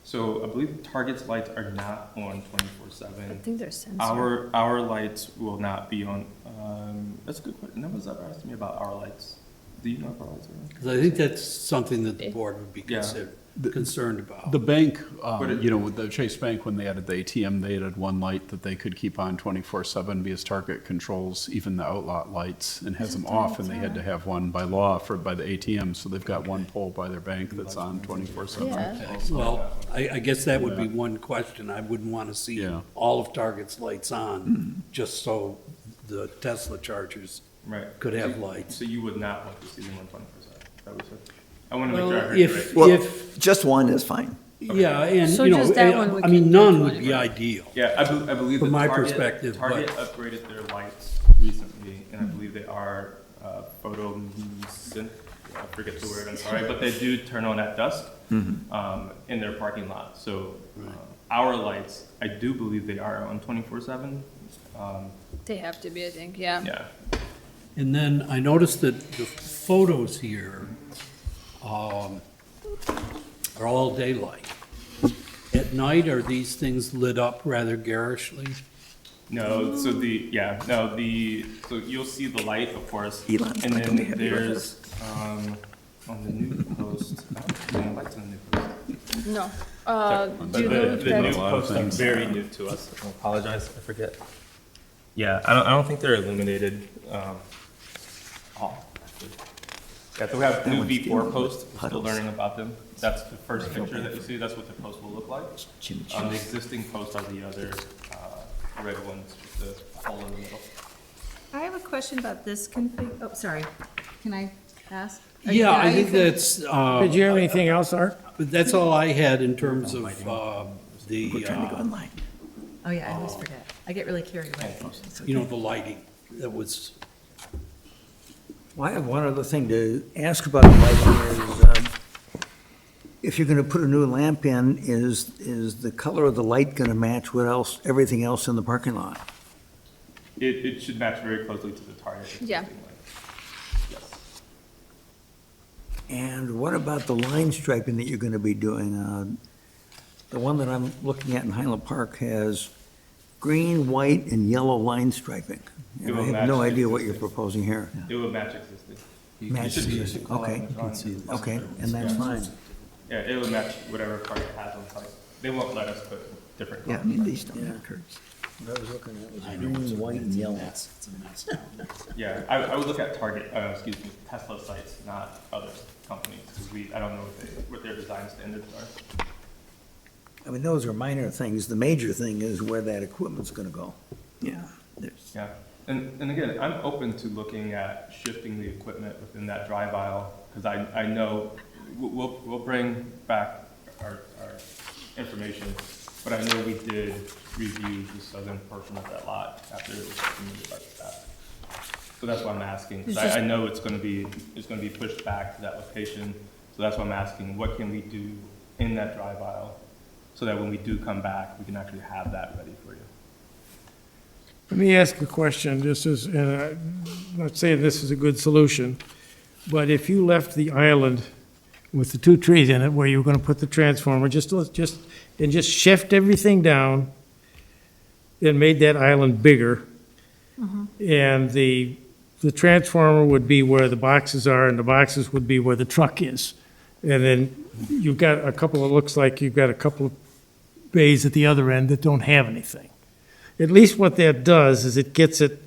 So I believe Target's lights are not on I 24/7. think they're sensor. Our lights will not be on, that's a good question, no one's ever asked me about our lights. Do you know if our lights are on? Because I think that's something that the board would be Yeah. concerned about. The bank, with the Chase Bank, when they added the ATM, they added one light that they could keep on 24/7 because Target controls even the outlot lights and has them off, and they had to have one by law by the ATM, so they've got one pole by their bank that's on 24/7. Yeah. Well, I guess that would be one question. I wouldn't want to see Yeah. all of Target's lights on, just so the Tesla chargers Right. could have lights. So you would not want to see them on 24/7? That was it. I want to make Well, sure I heard you if, right. Well, if, just one is fine. yeah, and, So you know, just that one we I mean, can none do would be ideal. Yeah, I believe From that my Target- perspective, Target but- upgraded their lights recently, and I believe they are photoluminescent. I forget the word, I'm sorry, but they do turn on at dusk in their parking lot. So our lights, I do believe they are on 24/7. They have to be, I think, yeah. Yeah. And then I noticed that the photos here are all daylight. At night, are these things lit up rather garishly? No, so so you'll see the light, of course. Elon, And why don't we then have you with there's, on the new post, I don't think any lights on the new post. No. But Do you know if the new that's, posts are very new to us. I apologize, I forget. Yeah, I don't think they're illuminated. Actually. Yeah, so we have new V4 posts, we're still learning about them. That's the first picture that you see, that's what the post will look like. The existing posts are the other red ones with the hole in the middle. I have a question about this config, oh, sorry. Can I ask? Are you- Yeah, are I you think fin- that's, Did you have anything else, Art? but that's all I had in terms of the, We're trying to go online. Oh, yeah, I always forget. I get really carried away. you know, the lighting that was, Well, I have one other thing to ask about the lighting is, if you're gonna put a new lamp in, is the color of the light gonna match what else, everything else in the parking lot? It should match very closely to the Target existing Yeah. light. Yes. And what about the line striping that you're gonna be doing? The one that I'm looking at in Highland Park has green, white, and yellow line striping. It And will I have match no the idea what you're existing. proposing here. It will match existing. You Match should be- existing, okay. Okay, and that's fine. Yeah, it will match whatever Target has on site. They won't let us put different Yeah, I colors. mean, these don't have curves. What I was looking at was green, white, and yellow. Yeah, I would look at Target, Tesla sites, not other companies, because I don't know what their design standards are. I mean, those are minor things. The major thing is where that equipment's gonna go. Yeah, there's, Yeah, and again, I'm open to looking at shifting the equipment within that drive aisle, because I know, we'll bring back our information, but I know we did review the southern portion of that lot after it was submitted by the staff. So that's why I'm asking, because I know it's gonna be pushed back to that location, so that's why I'm asking, what can we do in that drive aisle, so that when we do come back, we can actually have that ready for you. Let me ask a question, just as, and I'm not saying this is a good solution, but if you left the island with the two trees in it where you were gonna put the transformer, just shift everything down and made that island bigger, and the transformer would be where the boxes are, and the boxes would be where the truck is. And then you've got a couple, it looks like you've got a couple of bays at the other end that don't have anything. At least what that does is it gets it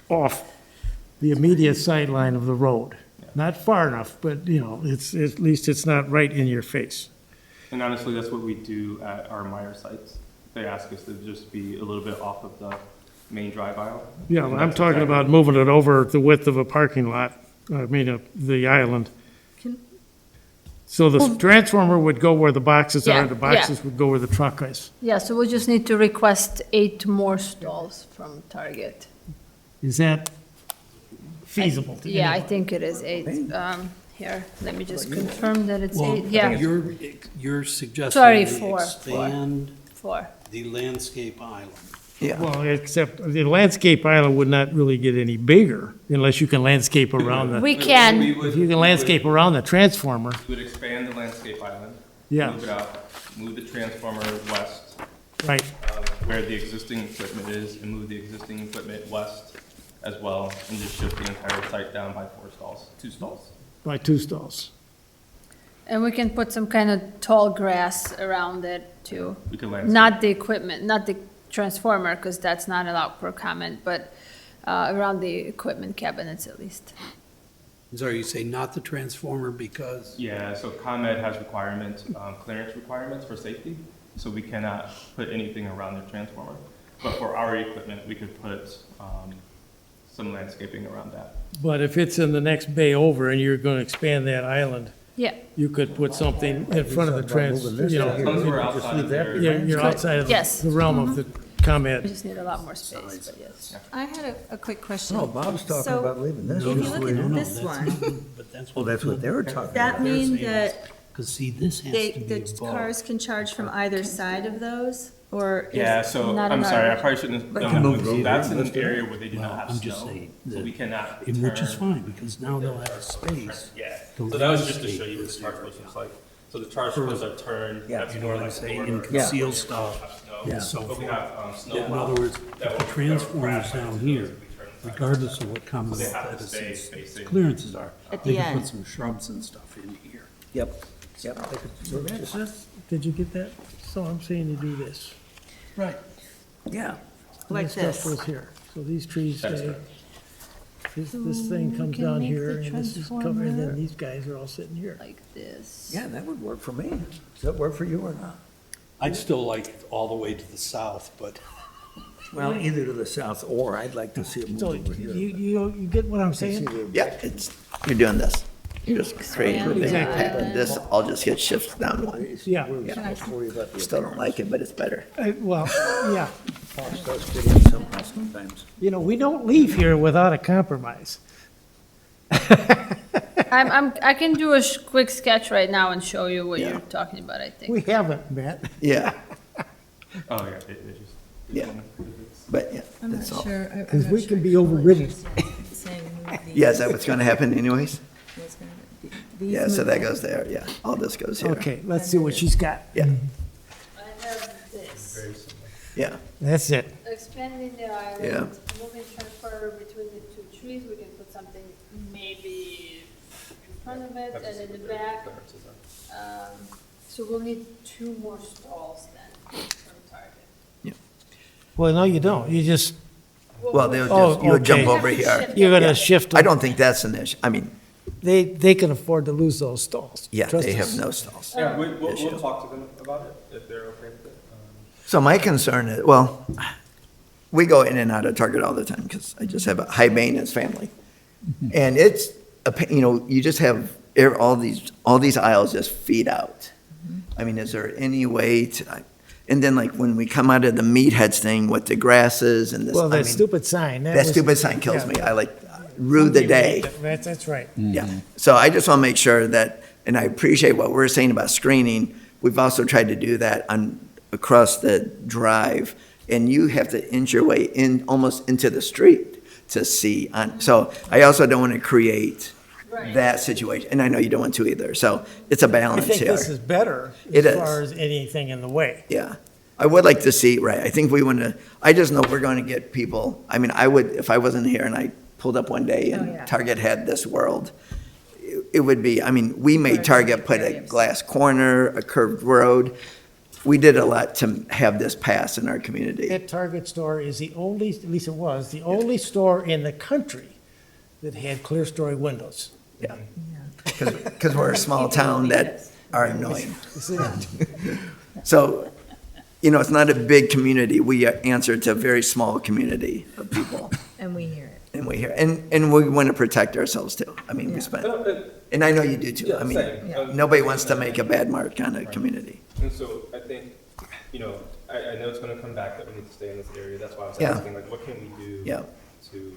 off the immediate sight line of the road. Not far enough, but, you know, it's, at least it's not right in your face. And honestly, that's what we do at our Meyer sites. They ask us to just be a little bit off of the main drive aisle. Yeah, And I'm that's talking exactly- about moving it over the width of a parking lot, the island. Can- So the transformer would go where the boxes Yeah, are, the boxes would go where the truck is. Yeah, so we just need to request 8 more stalls from Target. Is that feasible? to Yeah, I anybody? think it is 8. Here, let me just confirm that it's 8. Yeah, you're suggesting Sorry, we 4. expand 4. the landscape island. yeah. Well, except the landscape island would not really get any bigger unless you can landscape around the, We can, if you can landscape around the transformer, We would expand the landscape island. Yeah. Move it out, move the transformer west, right? where the existing equipment is, and move the existing equipment west, as well, and just shift the entire site down by 2 stalls. By 2 stalls. And we can put some kind of tall grass around it too. We can landscape. Not the equipment, not the transformer, because that's not allowed per comment, but around the equipment cabinets at least. So you say not the transformer because? Yeah, so ComEd has requirements, clearance requirements for safety, so we cannot put anything around the transformer. But for our equipment, we could put some landscaping around that. But if it's in the next bay over and you're going to expand that island, Yeah, you could put something in front of the trans, you As long as we're know, outside of their. you're outside of Yes. the realm of the we comment. just need a lot more space, but yes. I had a quick question. No, Bob's talking So, about leaving this. If you No, look at no, this that's one, not- But that's Well, that's what they were talking does that mean that Because see, this has they, to be the above. cars can charge from either side of those? Or is Yeah, so not I'm in sorry, I our- probably shouldn't have But- done that with Move you. it That's over. in Let's an do it. area where they do Well, not have I'm just snow, saying so that- we cannot And which is turn- fine, because now they'll have a space. Yeah, to so that was just to landscape show you what the this charge area. post looks like. So the charge posts are turned, that's You know more what I'm like saying, lower and where conceal you stuff. have snow. Yeah. So But we have snow In other plows words, that if the will- that will transformer's crash down into here, those if we turn them side. regardless of what common So they have to statuses stay facing. clearances are, At they the can end. put some shrubs and stuff in here. Yep, yep. So did you get that? So I'm saying you do this. Right. Yeah. And Like stuff this. goes here. So these trees That's stay, correct. this thing comes can down make here the and this is covered, and then transformer these guys are all sitting here. Like this. Yeah, that would work for me. Does that work for you or not? I'd still like it all the way to the south, but Well, either to the south or I'd like to see it move So over here. you get what I'm saying? Yeah, it's, you're doing this. You're just creating a big Exactly. impact, and this all just gets shifted down one. Yeah. Still don't like it, but it's better. Well, yeah. Starts getting somehow sometimes. You know, we don't leave here without a compromise. I can do a quick sketch right now and show you what Yeah. you're talking about, I think. We haven't, Matt. Yeah, Oh, yeah, they just. yeah, but yeah, I'm not that's all. sure. I'm Because not we sure can be what overridden. you're saying move these. Yeah, is that what's gonna happen anyways? What's gonna be- these Yeah, so move- that goes there, yeah. All this goes here. Okay, let's see what she's got. Yeah, I have this. yeah, That's it. Expanding the island, Yeah. moving transfer between the 2 trees, we can put something maybe in front of it and in the back. So we'll need 2 more stalls then from Target. Well, no, you don't. You just, well, they'll Oh, just, you'll jump okay. over here. you're Yeah. gonna shift I them. don't think that's an issue. I mean, They can afford to lose those stalls. yeah, Trust they us. have no stalls. Yeah, we'll Issue. talk to them about it, if they're okay with it. So my concern is, well, we go in and out of Target all the time because I just have a high maintenance family. And it's, you know, you just have all these aisles just feed out. I mean, is there any way to, and then like when we come out of the meatheads thing with the grasses and this, Well, I that mean, stupid sign. that was- stupid sign kills yeah. me. I like, rue the day. That's right. Yeah, so I just want to make sure that, and I appreciate what we're saying about screening. We've also tried to do that across the drive, and you have to inch your way in, almost into the street to see on. So I also don't want to create that situation, and I know you don't want to either. So it's a I balance think here. this is better It as is. far as anything in the way. Yeah, I would like to see, right, I think we want to, I just know we're going to get people, I mean, I would, if I wasn't here and I pulled up one day and Target had this world, it would be, I mean, we made Target put a glass corner, a curved road. We did a lot to have this pass in our community. That Target store is the only, at least it was, the only store in the country that had clear story windows. Yeah, because we're a small town that are annoying. So, you know, it's not a big community. We answer to a very small community of people. And we hear it. And we hear, and we want to protect ourselves too. I mean, we spend, and I know you do too. I mean, nobody wants to make a bad mark on a community. And so I think, you know, I know it's gonna come back that we need to stay in this area, that's why I was Yeah. asking, like, what can we do Yeah. to, you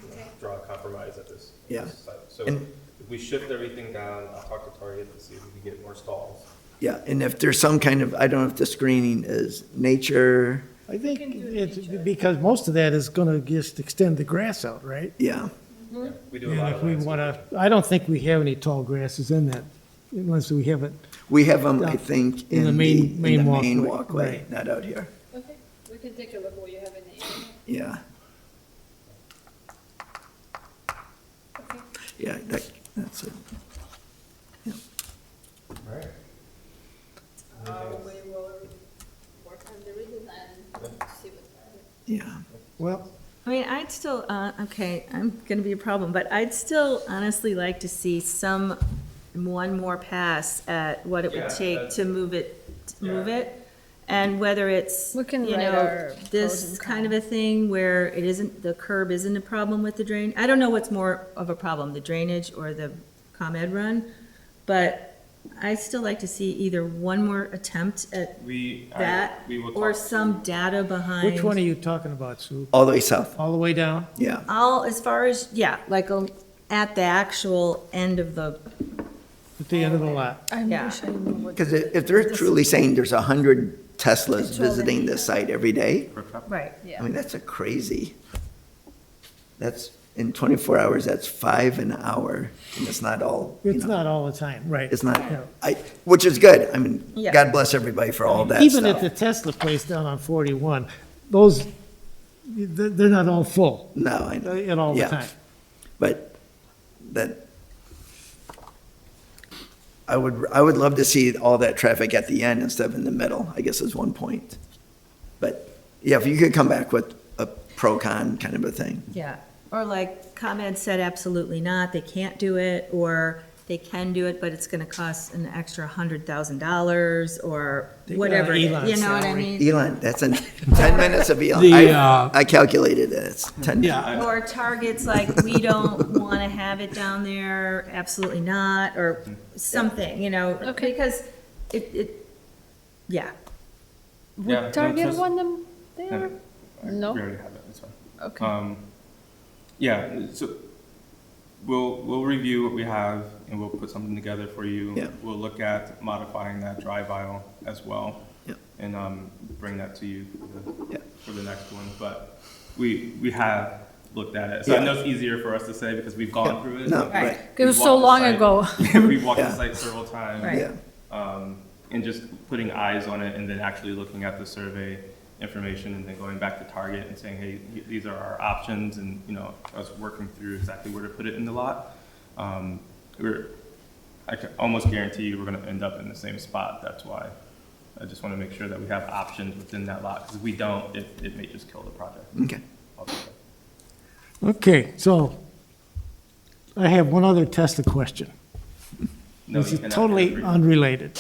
know, draw a compromise at this Yeah. this site? So And- if we shift everything down, I'll talk to Target to see if we can get more stalls. Yeah, and if there's some kind of, I don't know if the screening is nature, I think can do it's, nature. because most of that is gonna just extend the grass out, right? yeah. Yeah, we do a And lot if of we landscaping. wanna, I don't think we have any tall grasses in that, unless we have it. We have them, I think, In the main main walkway, walkway, right. not out here. Okay, we can take a look what you have in the area. Yeah. Yeah, that's it. We will work on the redesign and see what's Yeah. Well, I mean, I'd still, okay, I'm gonna be a problem, but I'd still honestly like to see one more pass at what it would Yeah, take that's- to move it. And whether it's, We can you write know, our pros this and kind of a thing where it isn't, the curb isn't a problem with the drain. I don't know what's more of a problem, the drainage or the ComEd run, but I'd still like to see either one more attempt at We that will or talk- some data behind. which one are you talking about, Sue? All the way south, All the way down? yeah. As far as, yeah, like at the actual end of the, At the end of the lot? I Yeah. wish I knew what. Because if they're truly saying there's 100 Teslas visiting this site every day, right. I mean, that's that's, in 24 hours, that's 5 an hour, and it's not all, It's not all the time, right. it's not, Yeah. which is good. I mean, Yeah. God bless everybody for all that Even at stuff. the Tesla place down on 41, those, they're not all full No, I know. and all the Yeah. time. But that, I would love to see all that traffic at the end instead of in the middle, I guess is one point. But, yeah, if you could come back with a pro-con kind of a thing. Yeah, or like ComEd said, absolutely not, they can't do it, or they can do it, but it's gonna cost an extra $100,000, or They got whatever, it is, Elon's you know what I salary. mean? Elon, that's in 10 minutes of Elon. The, I calculated it, it's 10 minutes. Yeah, Or Target's like, we don't wanna have it down there, absolutely not, or something, you know, Okay. because yeah. Yeah, no, Would Target just- want them there? We No? already have it, that's fine. Okay. Yeah, so we'll review what we have and we'll put something together for you. Yeah. We'll look at modifying that drive aisle as well. Yeah. And bring that to you Yeah. for the next one. But we have looked at it. So I Yeah. know it's easier for us to say because we've gone Yeah. through it. No, Right. right, It was We've so walked long the site. ago. We've walked Yeah. the site several times. Right. yeah, And just putting eyes on it and then actually looking at the survey information and then going back to Target and saying, hey, these are our options, and, you know, us working through exactly where to put it in the lot. I can almost guarantee you we're gonna end up in the same spot. That's why I just wanna make sure that we have options within that lot, because if we don't, it may just kill the project okay. altogether. Okay, so I have one other Tesla question. No, This you is cannot totally agree. unrelated.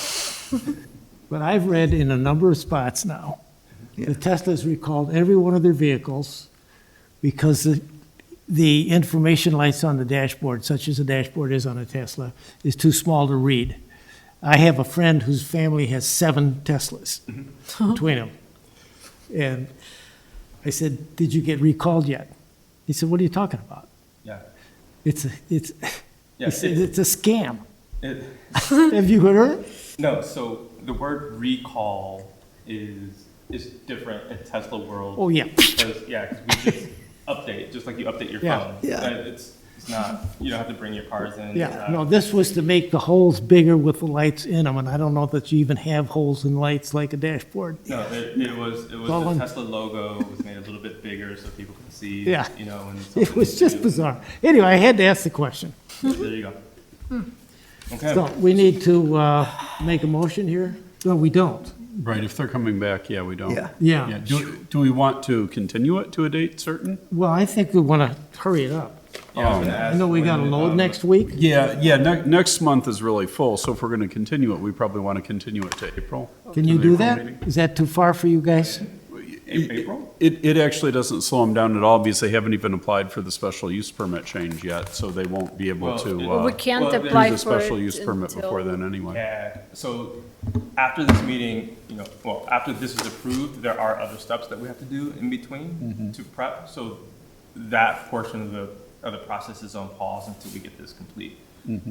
But I've read in a number of spots now, Yeah. the Teslas recalled every one of their vehicles because the information lights on the dashboard, such as the dashboard is on a Tesla, is too small to read. I have a friend whose family has 7 Teslas between them. And I said, did you get recalled yet? He said, what are you talking about? Yeah. It's Yeah, he said, it's a scam. it- Have you heard? No, so the word recall is different in Tesla world. Oh, yeah. Because, yeah, 'cause we just update, just like you update your Yeah. phone. Yeah. It's not, you don't have to bring your cars in. Yeah, no, this was to make the holes bigger with the lights in them, and I don't know that you even have holes in lights like a dashboard. No, it was Colin. the Tesla logo was made a little bit bigger so people could see, Yeah. you know, and It was something just to do. bizarre. Anyway, I had to ask the question. There you go. Okay. So we need to make a motion here? No, we don't. Right, if they're coming back, yeah, we don't. Yeah. Yeah. Do we want to continue it to a date certain? Well, I think we want to hurry it up. Yeah, I was gonna I ask know we got to when, load next week. Yeah, next month is really full, so if we're gonna continue it, we probably want to continue it to April. Can you To the do April that? meeting. Is that too far for you guys? April? It actually doesn't slow them down at all because they haven't even applied for the special use permit change yet, so they won't be able Well, to Well, We can't well, apply use a for it special use permit before until- then anyway. Yeah, so after this meeting, you know, well, after this is approved, there are other steps that we have to do in between to prep. So that portion of the process is on pause until we get this complete.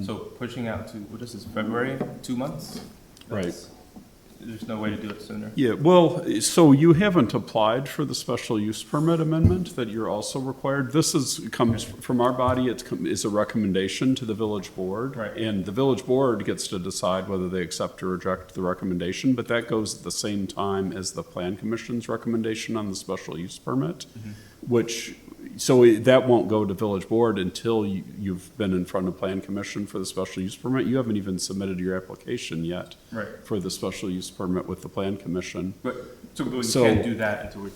So pushing out to, what is this, February, 2 months? Right. That's- There's no way to do it sooner. Yeah, well, so you haven't applied for the special use permit amendment that you're also required? This comes from our body, it's a recommendation to the village board. Right. And the village board gets to decide whether they accept or reject the recommendation, but that goes at the same time as the plan commission's recommendation on the special use permit, which, that won't go to village board until you've been in front of plan commission for the special use permit. You haven't even submitted your application yet. Right. For the special use permit with the plan commission. But, so we So- can't do that until we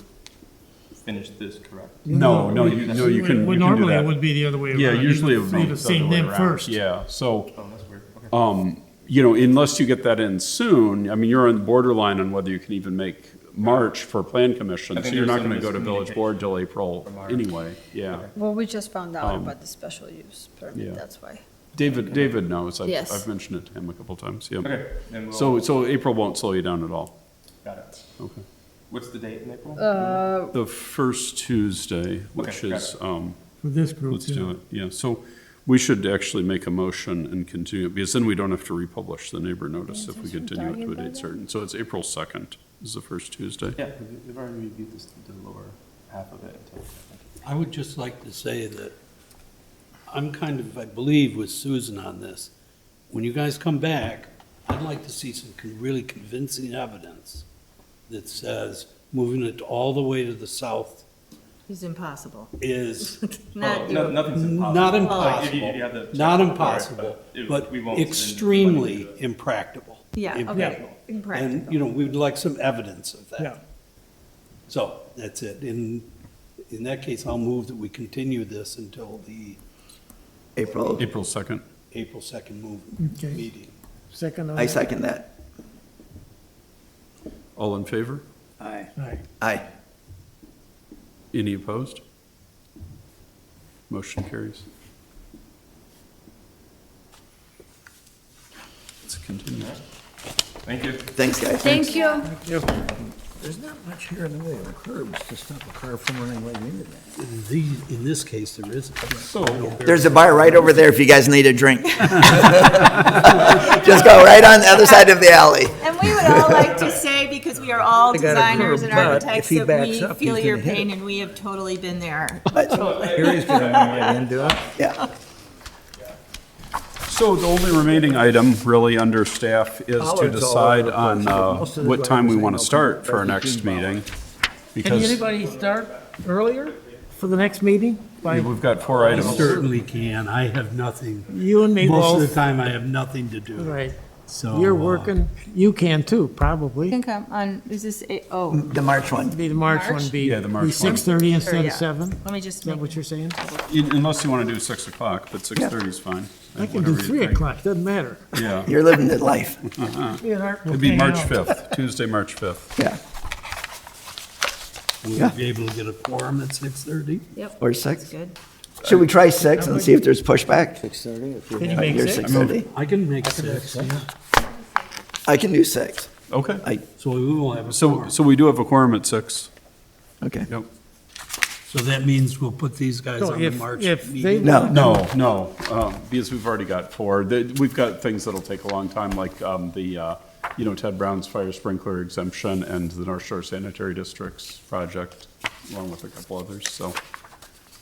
finish this, correct? No, you can do Normally, it that. would be the other way around. Yeah, usually it You would be would the have seen other way them around. first. Yeah, so, Oh, that's weird. Okay. unless you get that in soon, I mean, you're on the borderline on whether you can even make March for plan commission. I So think you're there not was gonna go to some village board till April from our- anyway, yeah. Well, we just found out Um, about the special use yeah. permit, that's why. David knows. Yes. I've mentioned it to him a couple times, yeah. Okay, then we'll. So April won't slow you down at all. Got it. Okay. What's the date in April? The first Tuesday, which Okay, got is, For this group, let's do it, yeah. So we should actually make a motion and continue, because then we don't have to republish the neighbor notice if we continue it to a date certain. So it's April 2nd is the first Tuesday. Yeah, we've already reviewed this, the lower half of it until. I would just like to say that I'm kind of, I believe with Susan on this. When you guys come back, I'd like to see some really convincing evidence that says moving it all the way to the south It's impossible. is Not No, doable. nothing's impossible. not Like, if you have impossible, the not check, impossible, it- but we won't spend extremely money impractical. Yeah, okay, Impractical. And, impractical. you know, we'd like some evidence of Yeah. that. So, that's it. In that case, I'll move that we continue this until the April, April 2nd. April 2nd Okay. meeting. second on I that? second that. All in favor? Aye. Aye. Aye. Any opposed? Motion carries. Let's continue. Thank you. Thanks, guys. Thank you. There's not much here in the way of curbs to stop a car from running right into that. In this case, there is. So, There's a bar right over there if you guys need a drink. Just go right on the other side of the alley. And we would all like to say, because we are all They got a designers curb, and but architects, if he that backs we up, feel he's your gonna hit pain it. and we have totally been there. Here he's gonna run right into it. Yeah. so the only remaining item really under staff is to Pollard's all decide over the on place. Most of the what time we drivers want ain't to no start for our comparison next between meeting. Can Because anybody start earlier for the next meeting? By we've got 4 I items. certainly can. I have nothing. you and me Most of the both? time, I have nothing to do. Right. So. You're working, you can too, probably. You can come on, is this, oh, The March one. Be the March one, be Yeah, the March one. 6:30 instead Sure, of yeah. 7? Is let me just that make, what you're saying? Unless you want to do 6 o'clock, but 6:30 is fine. I can do Whatever you 3 think. o'clock, doesn't matter. Yeah. You're living the life. Me and Art will It'd be hang March out. 5th, Tuesday, March 5th. Yeah. We'll be able to get a quorum at 6:30? yep. Or That's 6. good. Should we try 6 and see if there's pushback? 6:30 if you Can you have. make You're 6? 6:30? I can make 6, yeah. I can do 6. Okay. So we will have a So, quorum. so we do have a quorum at 6. Okay. Yep. So that means we'll put these guys So on the if- March if they meeting? No. No, because we've already got 4. We've got things that'll take a long time, like Ted Brown's fire sprinkler exemption and the North Shore Sanitary District's project, along with a couple others. So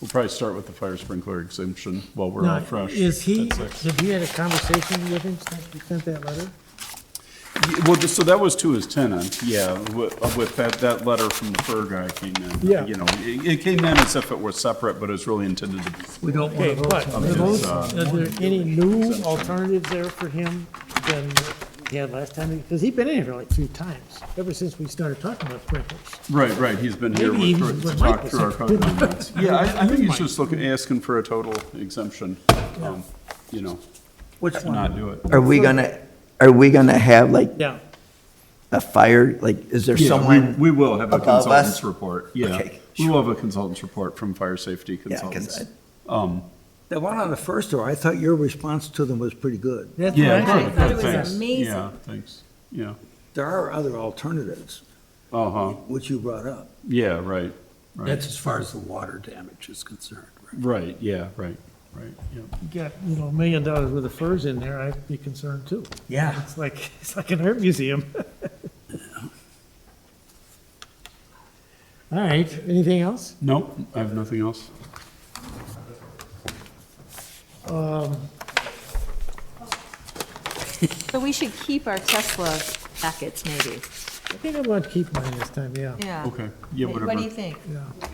we'll probably start with the fire sprinkler exemption while we're all Now, fresh. is he, at 6. have you had a conversation with him since you sent that letter? Well, so that was to his tenant, yeah, with that letter from the fur guy came in. Yeah. You know, it came in as if it were separate, but it's really intended to be. We don't want but are there any new alternatives there for him than he had last time? Because he's been in here like 3 times, ever since we started talking about sprinklers. Right, he's been here Maybe even to with talk Mike through our was code good. amendments. Yeah, I think he's Mike. just asking for a total exemption, Which to one? not do it. Are we gonna have like Yeah. a fire, like, is there Yeah, someone? we will have a above us? consultant's report, yeah. Okay, We will have a consultant's report from fire safety Yeah, consultants. 'cause The one on the first door, I thought your response to them was pretty good. That's Yeah, what I good, think. thought it was thanks. amazing. Yeah, thanks, yeah. There are other alternatives, Uh-huh, which you brought up. yeah, right. That's as far as the water damage is concerned, right? Right, yeah, right, yeah. You got, $1 million worth of furs in there, I'd be concerned too. Yeah. It's like an art museum. All right, anything else? Nope, I have nothing else. So we should keep our Tesla packets maybe. I think I want to keep mine this time, yeah. Yeah. Okay, yeah, What do whatever. you think?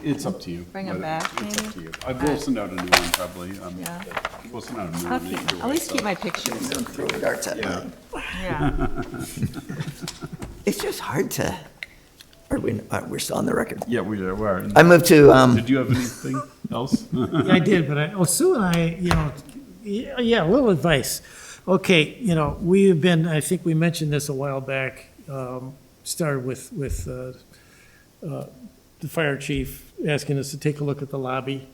It's up to you. Bring 'em But back, It's up maybe? to you. I will send out a new one probably. Yeah. We'll send out a new I'll one. keep, either at way, least so. keep my pictures. Throw darts at Yeah. mine. Yeah. It's just hard to, we're still on the record. Yeah, we are. I move to, Did you have anything else? Yeah, I did, but Sue and I, yeah, a little advice. Okay, we have been, I think we mentioned this a while back, started with the fire chief asking us to take a look at the lobby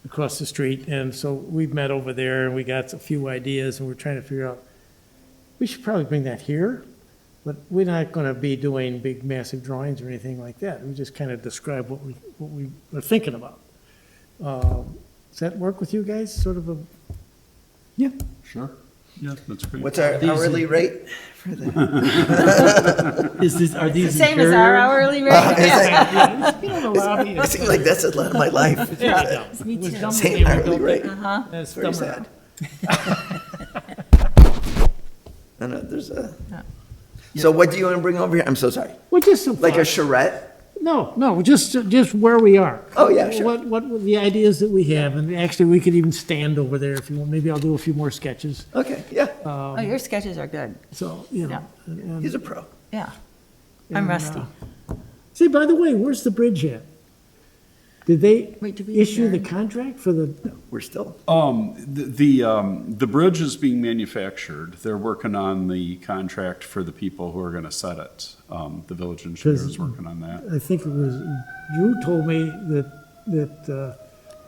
across the street. And so we've met over there and we got a few ideas and we're trying to figure out, we should probably bring that here, but we're not going to be doing big massive drawings or anything like that. We just kind of describe what we are thinking about. Does that work with you guys? Sort of a, Sure. Yeah, that's great. what's our hourly rate for that? Are these Same as our hourly rate? the lobby. It seems like that's a lot of my life. Me too. Same hourly rate. Uh-huh. That's Very dumber. sad. No, there's a, so what do you want to bring over here? I'm so sorry. Well, just some Like a thoughts. charrette? No, just where we are. Oh, yeah, sure. What were the ideas that we have, and actually, we could even stand over there if you want. Maybe I'll do a few more sketches. Okay, yeah, Oh, your sketches are good. So, and- he's a pro. Yeah. I'm and, rusty. See, by the way, where's the bridge at? Did they Wait, did we issue the adjourn? contract for the, We're still, The bridge is being manufactured. They're working on the contract for the people who are gonna set it. The village engineer is working on that. I think it was, Drew told me that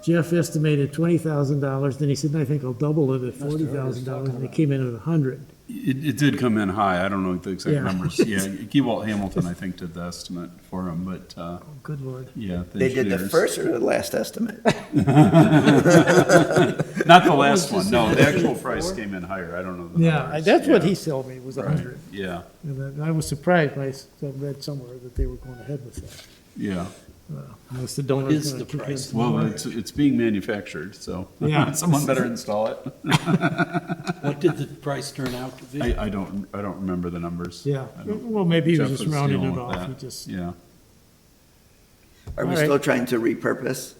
Jeff estimated $20,000, then he said, I think I'll double it at $40,000, and it came in at 100. It did come in high. I don't know the exact Yeah. numbers. Yeah, Keywalt Hamilton, I think, did the estimate for him, but, Oh, good Lord. yeah. they did the engineers- first or the last estimate? Not the last one, no, the actual price came in higher. I don't know the Yeah, numbers. that's what Yeah. he told me, was 100. Yeah, And I was surprised when I read somewhere that they were going ahead with that. yeah. Unless the donor's is going the to kick in price? some Well, more. it's being manufactured, so Yeah. someone better install it. What did the price turn out to be? I don't remember the numbers. Yeah, I don't- well, maybe he was Jeff just rounding dealing it with off. He that. just, Yeah. Are we All right. still trying to repurpose?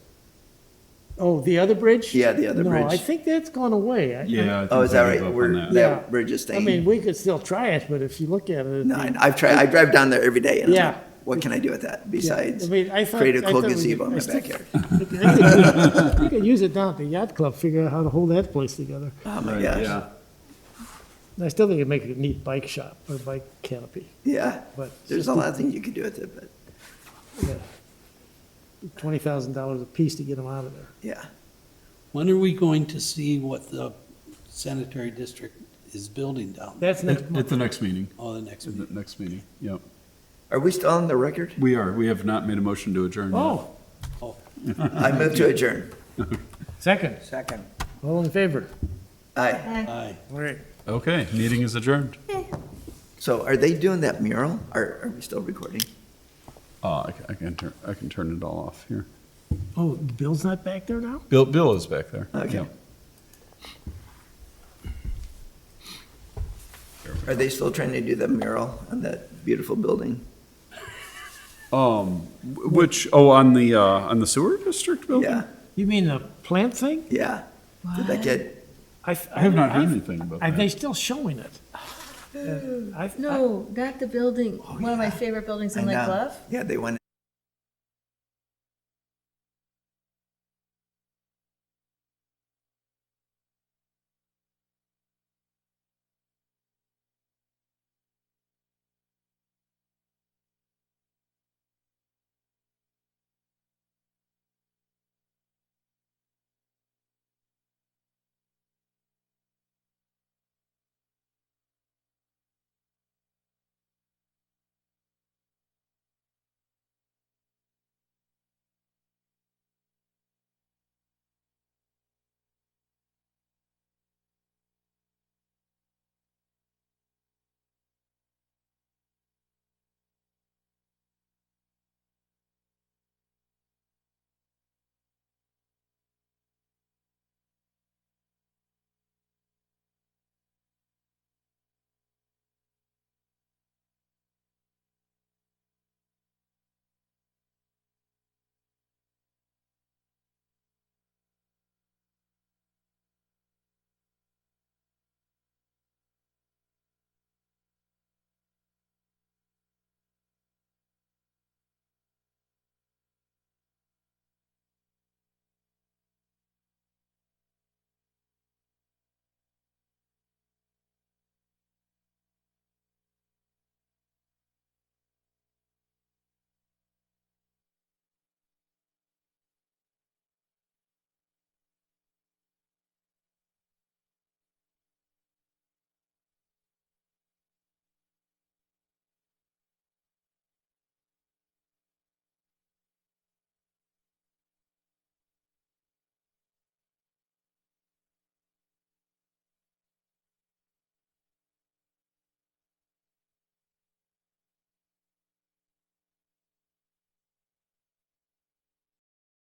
oh, the other bridge? Yeah, the other No, I bridge. think that's gone away. Yeah. I Oh, think is that they gave right? up We're, on that. Yeah. that bridge is I mean, staying? we could still try it, but if you look at it. No, I've tried, I drive down there every day and I'm Yeah. like, what can I do with that besides I mean, I thought- create a I cool thought we gazebo could- in I my still- backyard? We could use it down at the yacht club, figure out how to hold that place together. Oh my Right, gosh, yeah. And I still think it'd make it a neat bike shop or bike canopy, yeah. but. There's a lot of things you could do with it, but $20,000 a piece to get them out of there. yeah. When are we going to see what the sanitary district is building down there? That's next At month. the next meeting. Oh, the next At meeting. the next meeting, yep. Are we still on the record? We are. We have not made a motion to adjourn yet. Oh, I move to adjourn. second. Second. All in favor? Aye. Aye. All right. Okay, meeting is adjourned. So are they doing that mural? Are we still recording? I can turn it all off here. Oh, Bill's not back there now? Bill is back there. Okay. Yep. Are they still trying to do the mural on that beautiful building? On the sewer district building? Yeah, You mean the plant thing? yeah. Did that get, I have not heard anything about Are they that. still showing it? No, not the building, one of my favorite buildings I in Lake know. Bluff. Yeah, they went